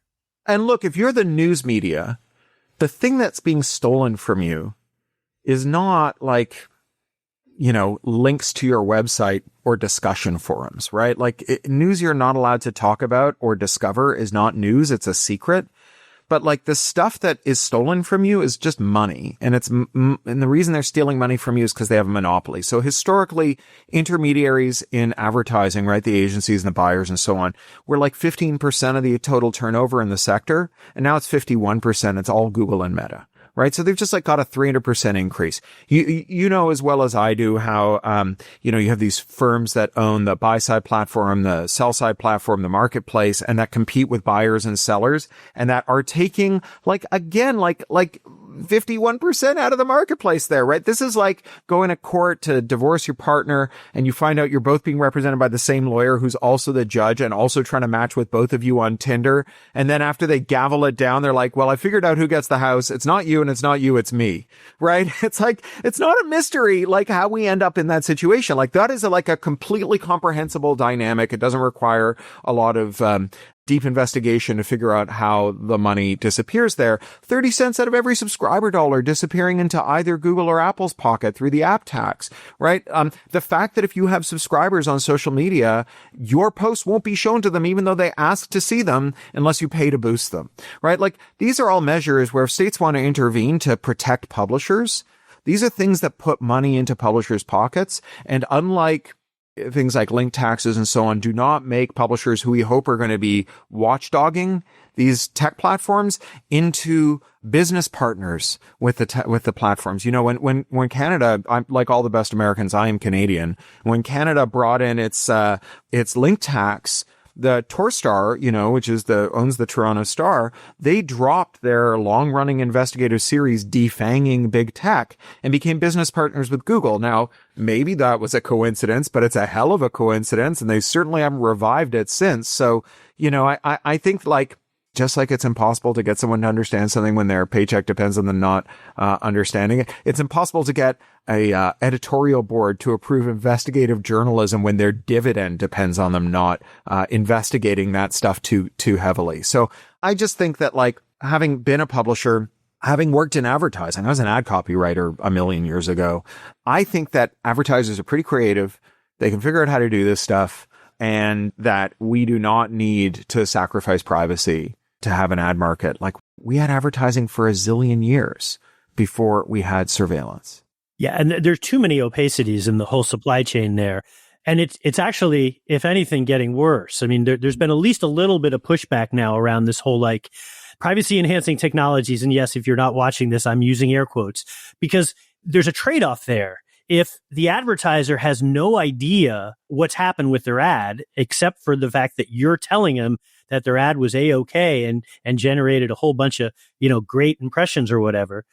And look, if you're the news media, the thing that's being stolen from you is not like, links to your website or discussion forums, right? Like, news you're not allowed to talk about or discover is not news. It's a secret. But like, the stuff that is stolen from you is just money. And and the reason they're stealing money from you is because they have a monopoly. So historically, intermediaries in advertising, right, the agencies and the buyers and so on, were like 15% of the total turnover in the sector. And now it's 51%. It's all Google and Meta. Right. So they've just like got a 300% increase. You know, as well as I do how, you have these firms that own the buy side platform, the sell side platform, the marketplace, and that compete with buyers and sellers, and that are taking like 51% out of the marketplace there, right? This is like going to court to divorce your partner, and you find out you're both being represented by the same lawyer who's also the judge and also trying to match with both of you on Tinder. And then after they gavel it down, they're like, well, I figured out who gets the house. It's not you, and it's not you, it's me, right? It's like, it's not a mystery, like how we end up in that situation. Like, that is like a completely comprehensible dynamic. It doesn't require a lot of, deep investigation to figure out how the money disappears there. 30 cents out of every subscriber dollar disappearing into either Google or Apple's pocket through the app tax, right? The fact that if you have subscribers on social media, your posts won't be shown to them even though they ask to see them unless you pay to boost them, right? Like, these are all measures where if states want to intervene to protect publishers, these are things that put money into publishers' pockets. And unlike things like link taxes and so on, do not make publishers who we hope are going to be watchdogging these tech platforms into business partners with the platforms. When Canada, I'm like all the best Americans, I am Canadian. When Canada brought in its link tax, the Torstar, which is owns the Toronto Star, they dropped their long-running investigative series Defanging Big Tech and became business partners with Google. Now, maybe that was a coincidence, but it's a hell of a coincidence, and they certainly haven't revived it since. So, I think just like it's impossible to get someone to understand something when their paycheck depends on them not understanding it, it's impossible to get a editorial board to approve investigative journalism when their dividend depends on them not investigating that stuff too heavily. So I just think that having been a publisher, having worked in advertising, I was an ad copywriter a million years ago. I think that advertisers are pretty creative. They can figure out how to do this stuff, and that we do not need to sacrifice privacy to have an ad market. We had advertising for a zillion years before we had surveillance. Yeah, and there's too many opacities in the whole supply chain there. And it's actually, if anything, getting worse. I mean, there's been at least a little bit of pushback now around this whole privacy enhancing technologies. And yes, if you're not watching this, I'm using air quotes, because there's a trade-off there. If the advertiser has no idea what's happened with their ad, except for the fact that you're telling them that their ad was A-okay and generated a whole bunch of, great impressions or whatever,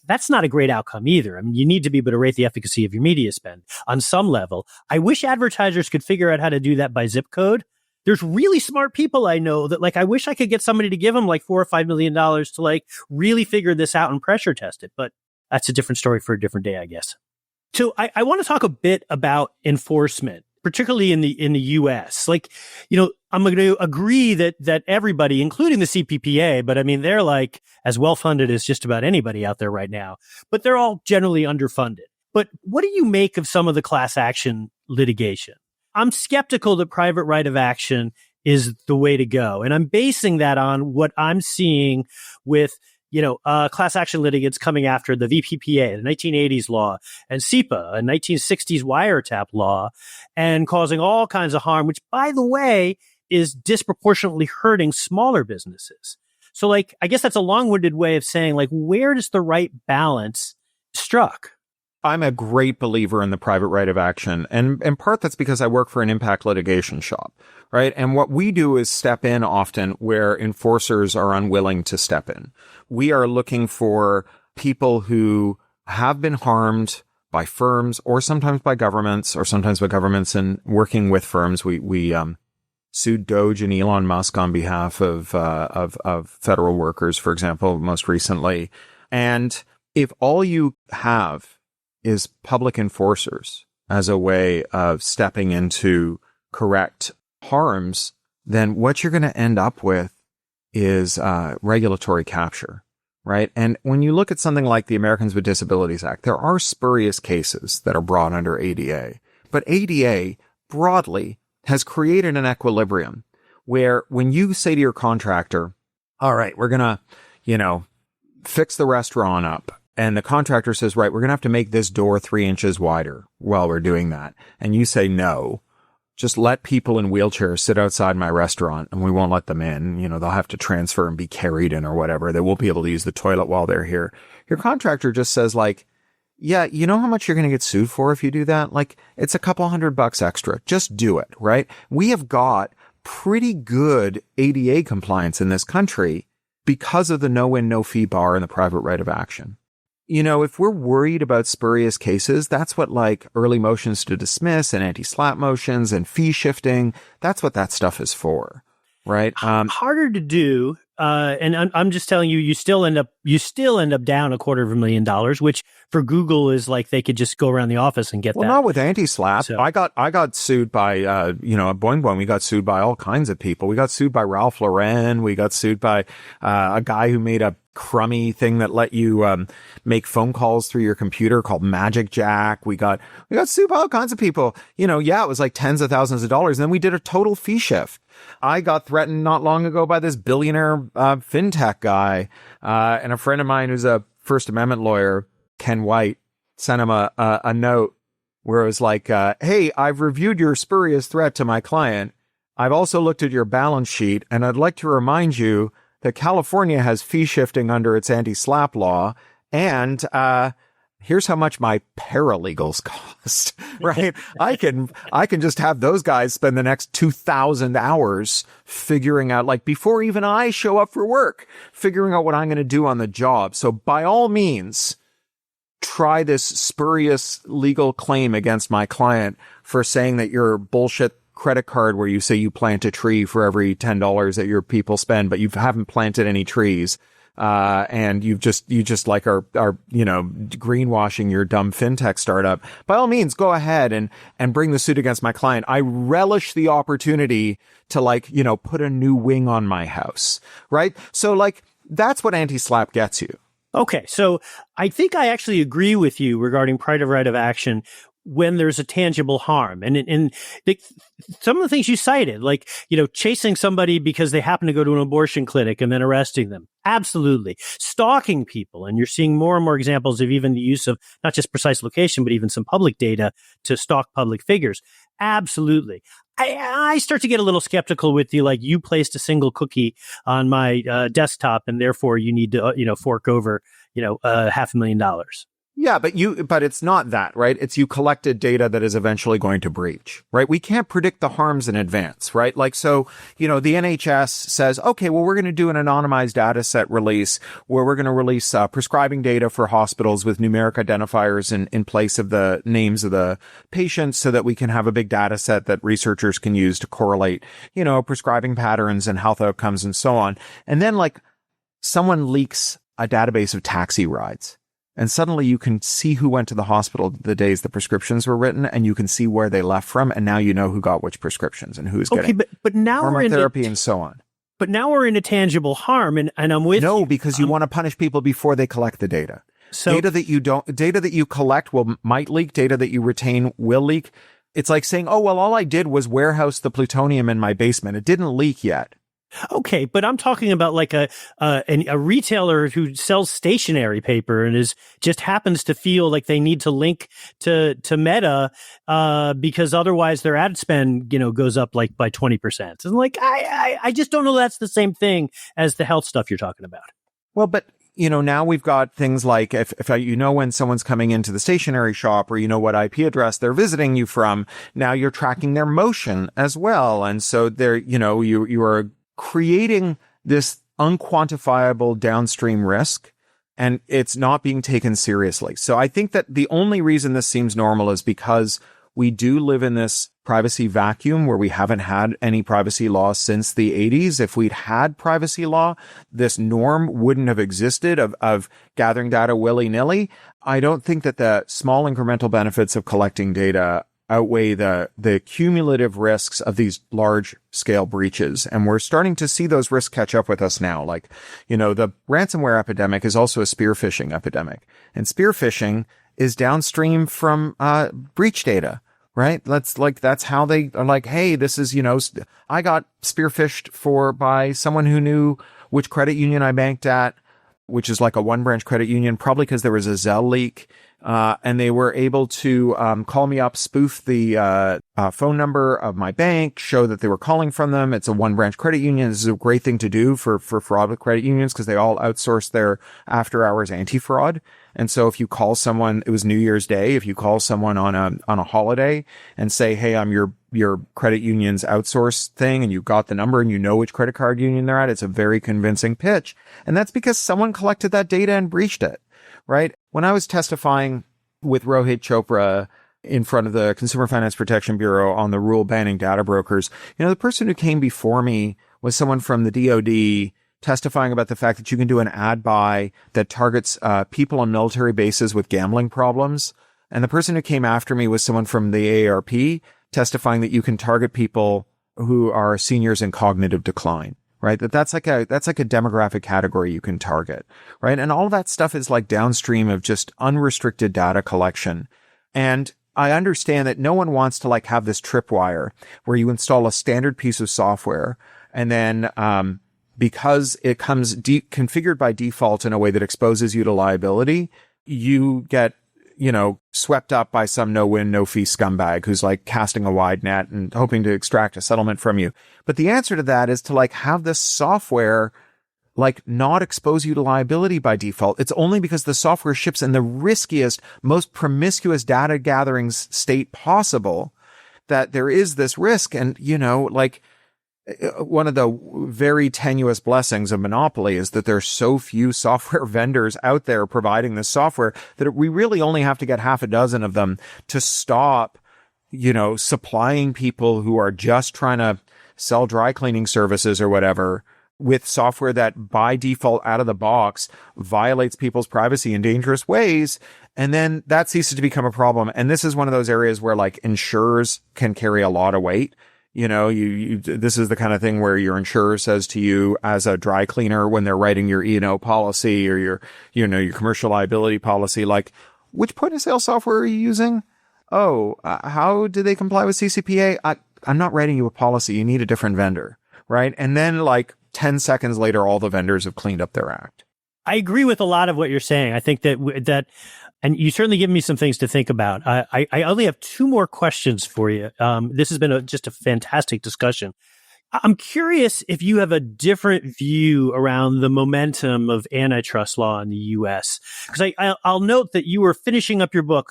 that's not a great outcome either. I mean, you need to be able to rate the efficacy of your media spend on some level. I wish advertisers could figure out how to do that by zip code. There's really smart people I know that I wish I could get somebody to give them $4 or $5 million to really figure this out and pressure test it. But that's a different story for a different day, I guess. So I want to talk a bit about enforcement, particularly in the US. I'm going to agree that everybody, including the CPPA, but I mean, they're as well-funded as just about anybody out there right now, but they're all generally underfunded. But what do you make of some of the class action litigation? I'm skeptical that private right of action is the way to go. And I'm basing that on what I'm seeing with class action litigants coming after the VPPA, the 1980s law, and SEPA, a 1960s wiretap law, and causing all kinds of harm, which, by the way, is disproportionately hurting smaller businesses. So, I guess that's a long-winded way of saying, where does the right balance struck? I'm a great believer in the private right of action. And in part, that's because I work for an impact litigation shop, right? And what we do is step in often where enforcers are unwilling to step in. We are looking for people who have been harmed by firms or sometimes by governments and working with firms. We sued Doge and Elon Musk on behalf of federal workers, for example, most recently. And if all you have is public enforcers as a way of stepping into correct harms, then what you're going to end up with is regulatory capture, right? And when you look at something like the Americans with Disabilities Act, there are spurious cases that are brought under ADA. But ADA broadly has created an equilibrium where when you say to your contractor, all right, we're going to, fix the restaurant up, and the contractor says, right, we're going to have to make this door 3 inches wider while we're doing that. And you say, no, just let people in wheelchairs sit outside my restaurant and we won't let them in. They'll have to transfer and be carried in or whatever. They won't be able to use the toilet while they're here. Your contractor just says yeah, you know how much you're going to get sued for if you do that? It's a couple $100 extra. Just do it, right? We have got pretty good ADA compliance in this country because of the no win, no fee bar and the private right of action. If we're worried about spurious cases, that's what early motions to dismiss and anti-SLAPP motions and fee shifting, that's what that stuff is for, right? Harder to do. And I'm just telling you, you still end up down $250,000, which for Google is they could just go around the office and get that. Well, not with anti-SLAPP. So. I got sued by, at Boing Boing, we got sued by all kinds of people. We got sued by Ralph Lauren. We got sued by, a guy who made a crummy thing that let you, make phone calls through your computer called Magic Jack. We got sued by all kinds of people. It was tens of thousands of dollars. And then we did a total fee shift. I got threatened not long ago by this billionaire fintech guy, and a friend of mine who's a First Amendment lawyer, Ken White, sent him a note where it was hey, I've reviewed your spurious threat to my client. I've also looked at your balance sheet, and I'd like to remind you that California has fee shifting under its anti-SLAPP law, and here's how much my paralegals cost, right? I can just have those guys spend the next 2,000 hours figuring out, like, before even I show up for work, figuring out what I'm going to do on the job. So by all means, try this spurious legal claim against my client for saying that your bullshit credit card where you say you plant a tree for every $10 that your people spend, but you haven't planted any trees. And you just like are, greenwashing your dumb fintech startup. By all means, go ahead and bring the suit against my client. I relish the opportunity to put a new wing on my house, right? So that's what anti-SLAPP gets you. Okay. So I think I actually agree with you regarding private right of action when there's a tangible harm. And some of the things you cited, chasing somebody because they happen to go to an abortion clinic and then arresting them. Absolutely. Stalking people. And you're seeing more and more examples of even the use of not just precise location, but even some public data to stalk public figures. Absolutely. I start to get a little skeptical with you placed a single cookie on my desktop and therefore you need to, fork over, $500,000. Yeah, but it's not that, right? It's you collected data that is eventually going to breach, right? We can't predict the harms in advance, right? The NHS says, okay, well, we're going to do an anonymized data set release where we're going to release prescribing data for hospitals with numeric identifiers in place of the names of the patients so that we can have a big data set that researchers can use to correlate, prescribing patterns and health outcomes and so on. And then someone leaks a database of taxi rides. And suddenly you can see who went to the hospital the days the prescriptions were written, and you can see where they left from, and now you know who got which prescriptions and who's getting but now hormone therapy and so on. But now we're in a tangible harm, and I'm with you. No, because you want to punish people before they collect the data. So data that you collect might leak, data that you retain will leak. It's like saying, oh, well, all I did was warehouse the plutonium in my basement. It didn't leak yet. Okay, but I'm talking about a retailer who sells stationery paper and just happens to feel like they need to link to Meta because otherwise their ad spend goes up by 20%. And I just don't know that's the same thing as the health stuff you're talking about. Well, but now we've got things like if when someone's coming into the stationery shop or what IP address they're visiting you from, now you're tracking their motion as well, and so there you are creating this unquantifiable downstream risk, and it's not being taken seriously. So I think that the only reason this seems normal is because we do live in this privacy vacuum where we haven't had any privacy law since the 80s. If we'd had privacy law, this norm wouldn't have existed of gathering data willy-nilly. I don't think that the small incremental benefits of collecting data outweigh the cumulative risks of these large scale breaches. And we're starting to see those risks catch up with us now. The ransomware epidemic is also a spear phishing epidemic, and spear phishing is downstream from, breach data, right? That's how they are hey, this is, I got spear phished by someone who knew which credit union I banked at, which is a one branch credit union, probably because there was a Zelle leak. And they were able to call me up, spoof the phone number of my bank, show that they were calling from them. It's a one-branch credit union. This is a great thing to do for fraud with credit unions because they all outsource their after-hours anti-fraud. And so if you call someone, it was New Year's Day, if you call someone on a holiday and say, hey, I'm your credit union's outsource thing, and you got the number and you know which credit card union they're at, it's a very convincing pitch. And that's because someone collected that data and breached it. Right? When I was testifying with Rohit Chopra in front of the Consumer Finance Protection Bureau on the rule banning data brokers, the person who came before me was someone from the DOD testifying about the fact that you can do an ad buy that targets people on military bases with gambling problems. And the person who came after me was someone from the AARP testifying that you can target people who are seniors in cognitive decline. Right? That's like a demographic category you can target, right? And all of that stuff is downstream of just unrestricted data collection. And I understand that no one wants to have this tripwire where you install a standard piece of software and then, because it comes configured by default in a way that exposes you to liability, you get swept up by some no-win, no-fee scumbag who's casting a wide net and hoping to extract a settlement from you. But the answer to that is to have this software like not expose you to liability by default. It's only because the software ships in the riskiest, most promiscuous data gathering state possible that there is this risk. And, like one of the very tenuous blessings of monopoly is that there's so few software vendors out there providing this software that we really only have to get half a dozen of them to stop, supplying people who are just trying to sell dry cleaning services or whatever with software that by default out of the box violates people's privacy in dangerous ways. And then that ceases to become a problem. And this is one of those areas where like insurers can carry a lot of weight. This is the kind of thing where your insurer says to you as a dry cleaner when they're writing your E&O policy or your commercial liability policy, like, which point of sale software are you using? How do they comply with CCPA? I'm not writing you a policy. You need a different vendor, right? And then like 10 seconds later, all the vendors have cleaned up their act. I agree with a lot of what you're saying. I think that, and you certainly give me some things to think about. I only have two more questions for you. This has been just a fantastic discussion. I'm curious if you have a different view around the momentum of antitrust law in the U.S. Because I'll note that you were finishing up your book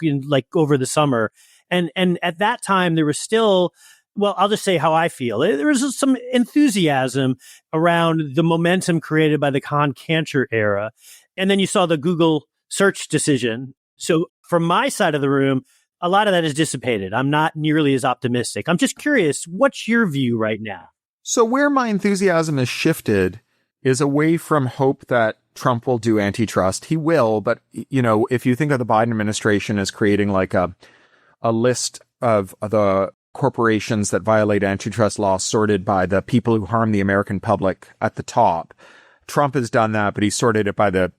over the summer, and at that time there was still. Well, I'll just say how I feel. There was some enthusiasm around the momentum created by the Cantor era. And then you saw the Google search decision. So from my side of the room, a lot of that is dissipated. I'm not nearly as optimistic. I'm just curious, what's your view right now? So where my enthusiasm has shifted is away from hope that Trump will do antitrust. He will, but if you think of the Biden administration as creating like a list of the corporations that violate antitrust law sorted by the people who harm the American public at the top. Trump has done that, but he sorted it by the,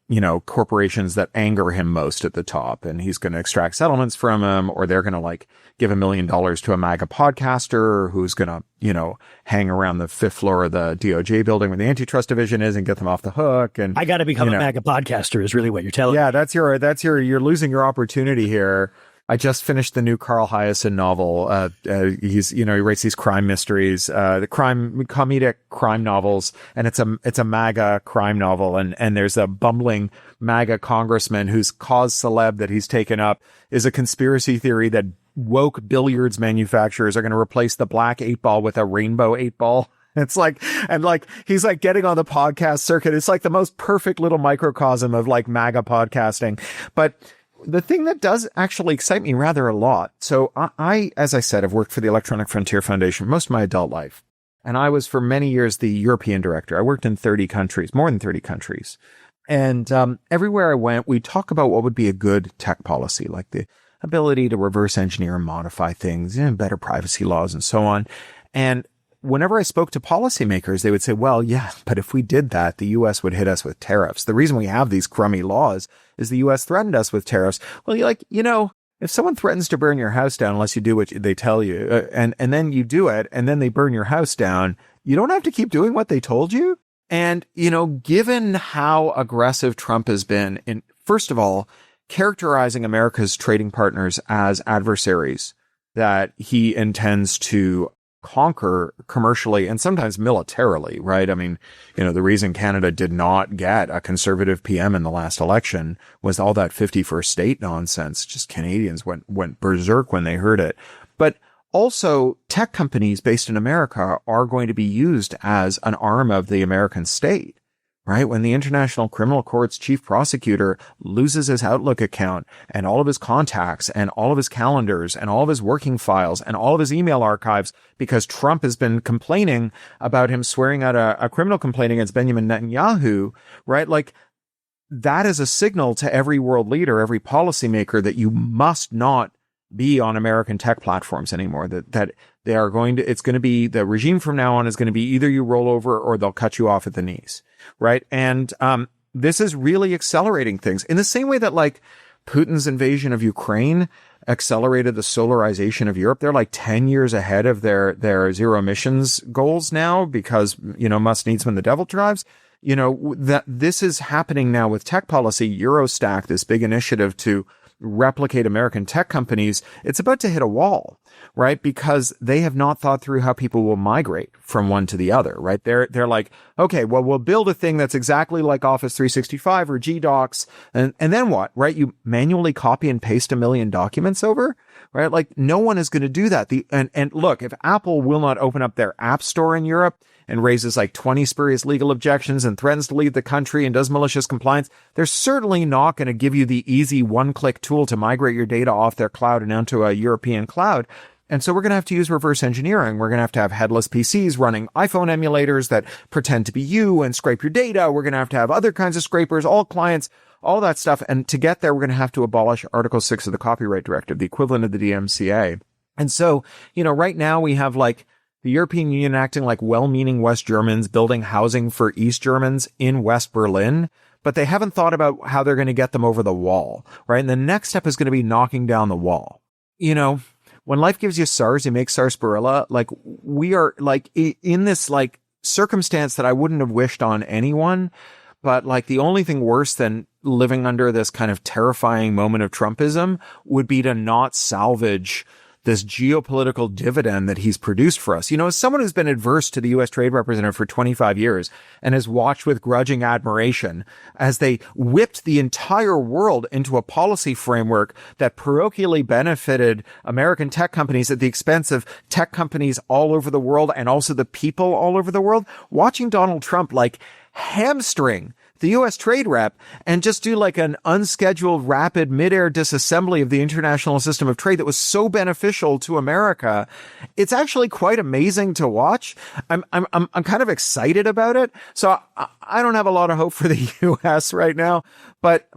corporations that anger him most at the top. And he's going to extract settlements from them, or they're going to like give $1 million to a MAGA podcaster who's going to, hang around the 5th floor of the DOJ building where the antitrust division is and get them off the hook. And I got to become a MAGA podcaster is really what you're telling me. Yeah, you're losing your opportunity here. I just finished the new Carl Hiaasen novel. He writes these crime mysteries, comedic crime novels, and it's a MAGA crime novel. And there's a bumbling MAGA congressman whose cause celeb that he's taken up is a conspiracy theory that woke billiards manufacturers are going to replace the black 8-ball with a rainbow 8-ball. It's like, and like, he's like getting on the podcast circuit. It's like the most perfect little microcosm of like MAGA podcasting. But the thing that does actually excite me rather a lot. So I, as I said, have worked for the Electronic Frontier Foundation most of my adult life. And I was for many years the European director. I worked in 30 countries, more than 30 countries. And everywhere I went, we talk about what would be a good tech policy, like the ability to reverse engineer and modify things, better privacy laws and so on. And whenever I spoke to policymakers, they would say, well, yeah, but if we did that, the U.S. would hit us with tariffs. The reason we have these crummy laws is the U.S. threatened us with tariffs. Well, you're like, if someone threatens to burn your house down unless you do what they tell you, and then you do it, and then they burn your house down, you don't have to keep doing what they told you. And, given how aggressive Trump has been in, first of all, characterizing America's trading partners as adversaries that he intends to conquer commercially and sometimes militarily, right? I mean, the reason Canada did not get a conservative PM in the last election was all that 51st state nonsense. Just Canadians went berserk when they heard it. But also, tech companies based in America are going to be used as an arm of the American state. Right? When the International Criminal Court's chief prosecutor loses his Outlook account and all of his contacts and all of his calendars and all of his working files and all of his email archives because Trump has been complaining about him swearing out a criminal complaint against Benjamin Netanyahu, right? Like, that is a signal to every world leader, every policymaker that you must not be on American tech platforms anymore, that they are it's going to be, the regime from now on is going to be either you roll over or they'll cut you off at the knees. Right. And, this is really accelerating things in the same way that like Putin's invasion of Ukraine accelerated the solarization of Europe. They're like 10 years ahead of their zero emissions goals now because, must needs when the devil drives. That this is happening now with tech policy. Eurostack, this big initiative to replicate American tech companies, it's about to hit a wall, right? Because they have not thought through how people will migrate from one to the other, right? They're like, okay, well, we'll build a thing that's exactly like Office 365 or GDocs. And then what, right? You manually copy and paste 1 million documents over, right? Like no one is going to do that. And look, if Apple will not open up their app store in Europe and raises like 20 spurious legal objections and threatens to leave the country and does malicious compliance, they're certainly not going to give you the easy one-click tool to migrate your data off their cloud and onto a European cloud. And so we're going to have to use reverse engineering. We're going to have headless PCs running iPhone emulators that pretend to be you and scrape your data. We're going to have other kinds of scrapers, all clients, all that stuff. And to get there, we're going to have to abolish Article 6 of the Copyright Directive, the equivalent of the DMCA. And so, right now we have like the European Union acting like well-meaning West Germans, building housing for East Germans in West Berlin, but they haven't thought about how they're going to get them over the wall, right? And the next step is going to be knocking down the wall. When life gives you SARS, you make sarsaparilla. Like we are like in this like circumstance that I wouldn't have wished on anyone, but like the only thing worse than living under this kind of terrifying moment of Trumpism would be to not salvage this geopolitical dividend that he's produced for us. As someone who's been adverse to the U.S. Trade Representative for 25 years and has watched with grudging admiration as they whipped the entire world into a policy framework that parochially benefited American tech companies at the expense of tech companies all over the world and also the people all over the world, watching Donald Trump like hamstring the U.S. trade rep and just do like an unscheduled rapid midair disassembly of the international system of trade that was so beneficial to America. It's actually quite amazing to watch. I'm kind of excited about it. So I don't have a lot of hope for the U.S. right now, but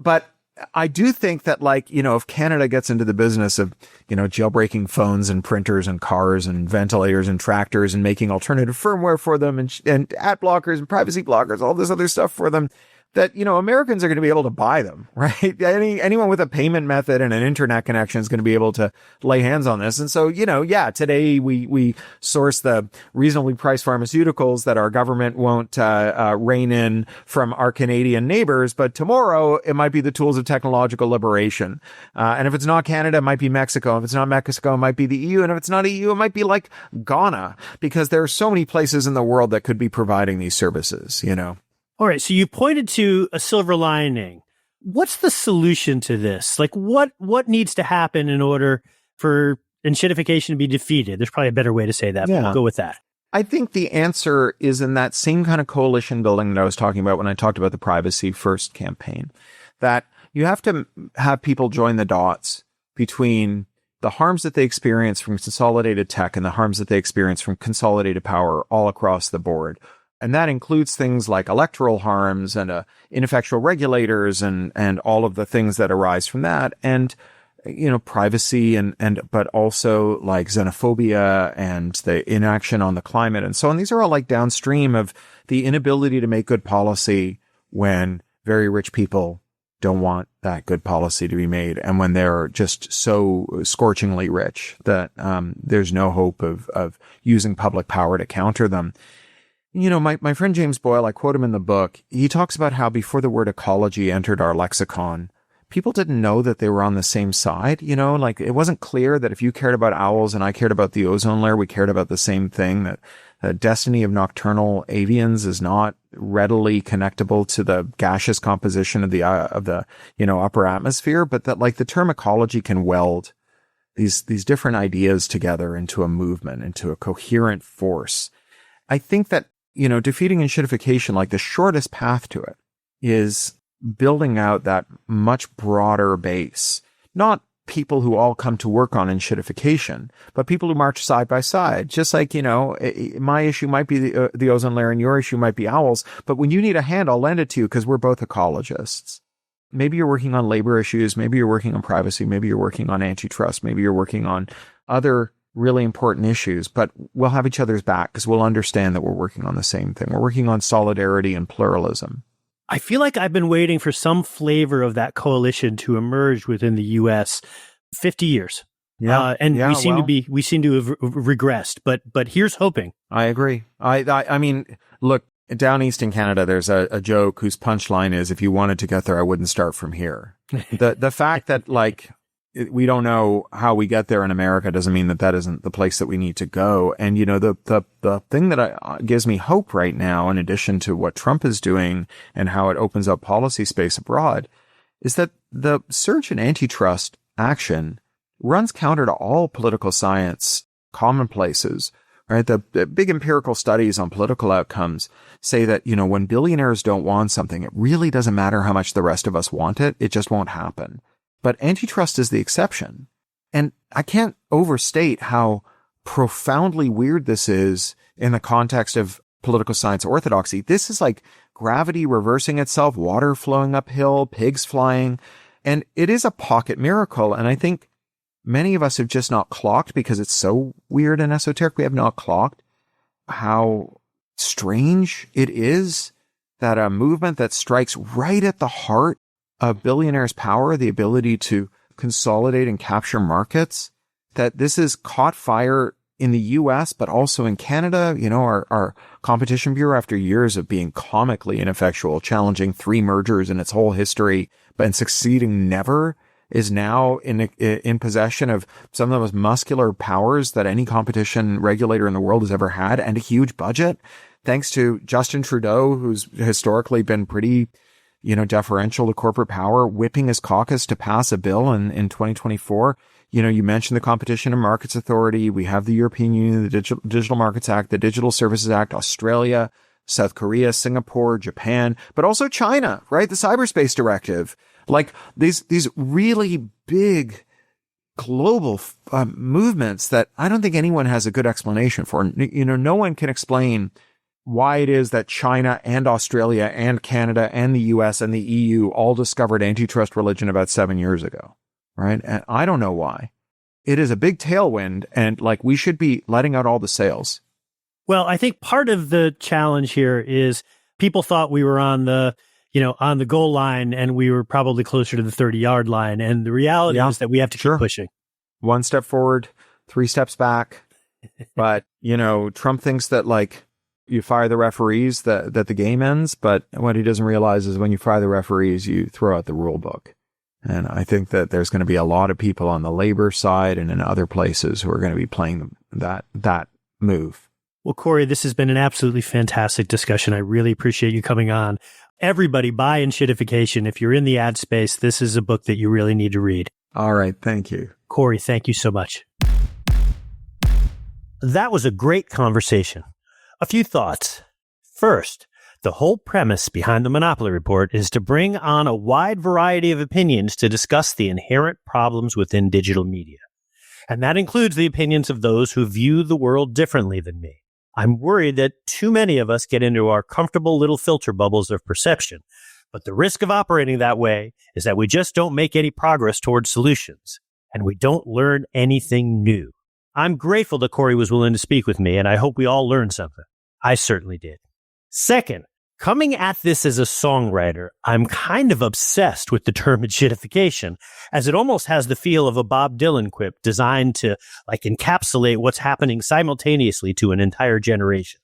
I do think that if Canada gets into the business of, jailbreaking phones and printers and cars and ventilators and tractors and making alternative firmware for them and ad blockers and privacy blockers, all this other stuff for them, that, Americans are going to be able to buy them, right? Anyone with a payment method and an internet connection is going to be able to lay hands on this. And so, today we source the reasonably priced pharmaceuticals that our government won't rein in from our Canadian neighbors. But tomorrow it might be the tools of technological liberation. And if it's not Canada, it might be Mexico. If it's not Mexico, it might be the EU. And if it's not EU, it might be like Ghana, because there are so many places in the world that could be providing these services, All right. So you pointed to a silver lining. What's the solution to this? Like what needs to happen in order for enshittification to be defeated? There's probably a better way to say that, but we'll go with that. I think the answer is in that same kind of coalition building that I was talking about when I talked about the Privacy First campaign, that you have to have people join the dots between the harms that they experience from consolidated tech and the harms that they experience from consolidated power all across the board. And that includes things like electoral harms and ineffectual regulators and all of the things that arise from that. And, privacy but also like xenophobia and the inaction on the climate and so on. These are all like downstream of the inability to make good policy when very rich people don't want that good policy to be made. And when they're just so scorchingly rich that, there's no hope of using public power to counter them. My friend James Boyle, I quote him in the book. He talks about how before the word ecology entered our lexicon, people didn't know that they were on the same side. It wasn't clear that if you cared about owls and I cared about the ozone layer, we cared about the same thing, that the destiny of nocturnal avians is not readily connectable to the gaseous composition of the upper atmosphere, but that the term ecology can weld these different ideas together into a movement, into a coherent force. I think that defeating enshittification, the shortest path to it is building out that much broader base, not people who all come to work on enshittification, but people who march side by side. Just like, my issue might be the ozone layer and your issue might be owls, but when you need a hand, I'll lend it to you because we're both ecologists. Maybe you're working on labor issues. Maybe you're working on privacy. Maybe you're working on antitrust. Maybe you're working on other really important issues, but we'll have each other's back because we'll understand that we're working on the same thing. We're working on solidarity and pluralism. I feel like I've been waiting for some flavor of that coalition to emerge within the U.S. 50 years. We seem to have regressed, but here's hoping. I agree. I mean, look, down east in Canada, there's a joke whose punchline is, if you wanted to get there, I wouldn't start from here. The fact that like we don't know how we get there in America doesn't mean that isn't the place that we need to go. And, you know, the thing that gives me hope right now, in addition to what Trump is doing and how it opens up policy space abroad, is that the surge in antitrust action runs counter to all political science commonplaces. Right. The big empirical studies on political outcomes say that, you know, when billionaires don't want something, it really doesn't matter how much the rest of us want it. It just won't happen. But antitrust is the exception. And I can't overstate how profoundly weird this is in the context of political science orthodoxy. This is like gravity reversing itself, water flowing uphill, pigs flying. And it is a pocket miracle. And I think many of us have just not clocked, because it's so weird and esoteric. We have not clocked how strange it is that a movement that strikes right at the heart of billionaires' power, the ability to consolidate and capture markets, that this has caught fire in the US, but also in Canada. You know, our competition bureau, after years of being comically ineffectual, challenging 3 mergers in its whole history, but succeeding never, is now in possession of some of the most muscular powers that any competition regulator in the world has ever had, and a huge budget, thanks to Justin Trudeau, who's historically been pretty, you know, deferential to corporate power, whipping his caucus to pass a bill in 2024. You know, you mentioned the Competition and Markets Authority. We have the European Union, the Digital Markets Act, the Digital Services Act, Australia, South Korea, Singapore, Japan, but also China, right? The Cyberspace Directive. Like these really big global movements that I don't think anyone has a good explanation for. You know, no one can explain why it is that China and Australia and Canada and the US and the EU all discovered antitrust religion about 7 years ago, right? And I don't know why. It is a big tailwind, and like we should be letting out all the sails. Well, I think part of the challenge here is people thought we were on the goal line, and we were probably closer to the 30-yard line. And the reality is that we have to keep pushing. 1 step forward, 3 steps back. But, you know, Trump thinks that like you fire the referees, that the game ends. But what he doesn't realize is when you fire the referees, you throw out the rule book. And I think that there's going to be a lot of people on the labor side and in other places who are going to be playing that move. Well, Cory, this has been an absolutely fantastic discussion. I really appreciate you coming on. Everybody buy Enshittification. If you're in the ad space, this is a book that you really need to read. All right. Thank you. Cory, thank you so much. That was a great conversation. A few thoughts. First, the whole premise behind the Monopoly Report is to bring on a wide variety of opinions to discuss the inherent problems within digital media. And that includes the opinions of those who view the world differently than me. I'm worried that too many of us get into our comfortable little filter bubbles of perception, but the risk of operating that way is that we just don't make any progress towards solutions, and we don't learn anything new. I'm grateful that Cory was willing to speak with me, and I hope we all learned something. I certainly did. Second, coming at this as a songwriter, I'm kind of obsessed with the term enshittification, as it almost has the feel of a Bob Dylan quip designed to like encapsulate what's happening simultaneously to an entire generation.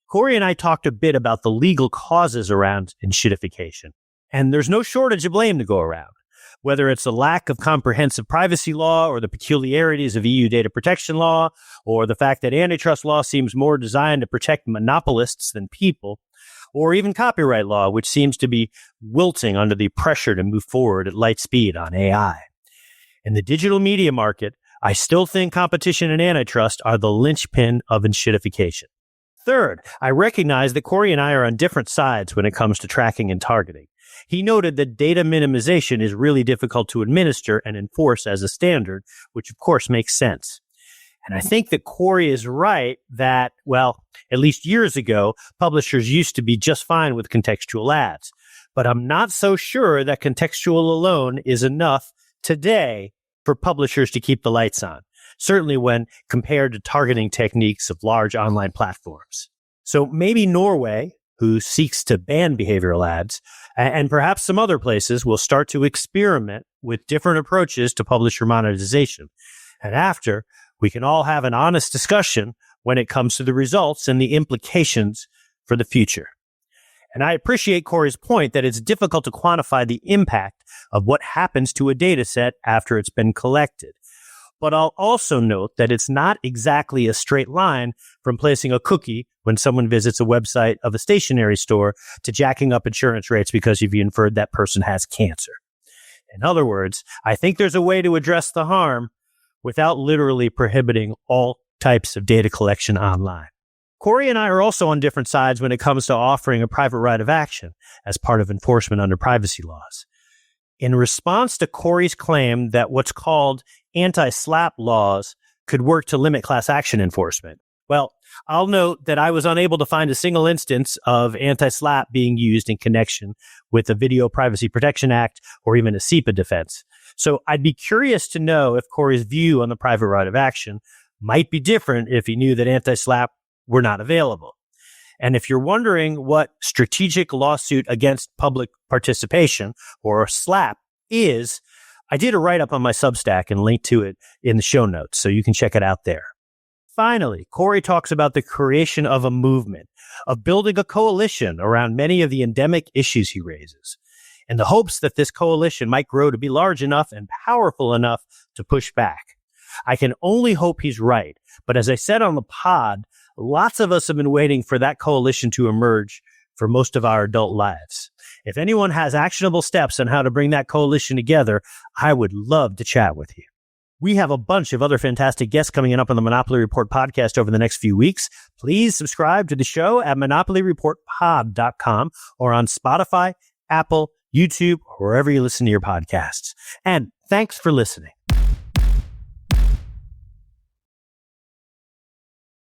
Cory and I talked a bit about the legal causes around enshittification, and there's no shortage of blame to go around. Whether it's a lack of comprehensive privacy law or the peculiarities of EU data protection law, or the fact that antitrust law seems more designed to protect monopolists than people, or even copyright law, which seems to be wilting under the pressure to move forward at light speed on AI. In the digital media market, I still think competition and antitrust are the linchpin of enshittification. Third, I recognize that Cory and I are on different sides when it comes to tracking and targeting. He noted that data minimization is really difficult to administer and enforce as a standard, which of course makes sense. And I think that Cory is right that, well, at least years ago, publishers used to be just fine with contextual ads. But I'm not so sure that contextual alone is enough today for publishers to keep the lights on, certainly when compared to targeting techniques of large online platforms. So maybe Norway, who seeks to ban behavioral ads, and perhaps some other places will start to experiment with different approaches to publisher monetization. And after, we can all have an honest discussion when it comes to the results and the implications for the future. And I appreciate Cory's point that it's difficult to quantify the impact of what happens to a data set after it's been collected. But I'll also note that it's not exactly a straight line from placing a cookie when someone visits a website of a stationery store to jacking up insurance rates because you've inferred that person has cancer. In other words, I think there's a way to address the harm without literally prohibiting all types of data collection online. Cory and I are also on different sides when it comes to offering a private right of action as part of enforcement under privacy laws. In response to Cory's claim that what's called anti-SLAPP laws could work to limit class action enforcement, well, I'll note that I was unable to find a single instance of anti-SLAPP being used in connection with the Video Privacy Protection Act or even a SEPA defense. So I'd be curious to know if Cory's view on the private right of action might be different if he knew that anti-SLAPP were not available. And if you're wondering what strategic lawsuit against public participation, or SLAPP, is, I did a write-up on my Substack and link to it in the show notes, so you can check it out there. Finally, Cory talks about the creation of a movement, of building a coalition around many of the endemic issues he raises, in the hopes that this coalition might grow to be large enough and powerful enough to push back. I can only hope he's right, but as I said on the pod, lots of us have been waiting for that coalition to emerge for most of our adult lives. If anyone has actionable steps on how to bring that coalition together, I would love to chat with you. We have a bunch of other fantastic guests coming up on the Monopoly Report podcast over the next few weeks. Please subscribe to the show at monopolyreportpod.com or on Spotify, Apple, YouTube, or wherever you listen to your podcasts. And thanks for listening.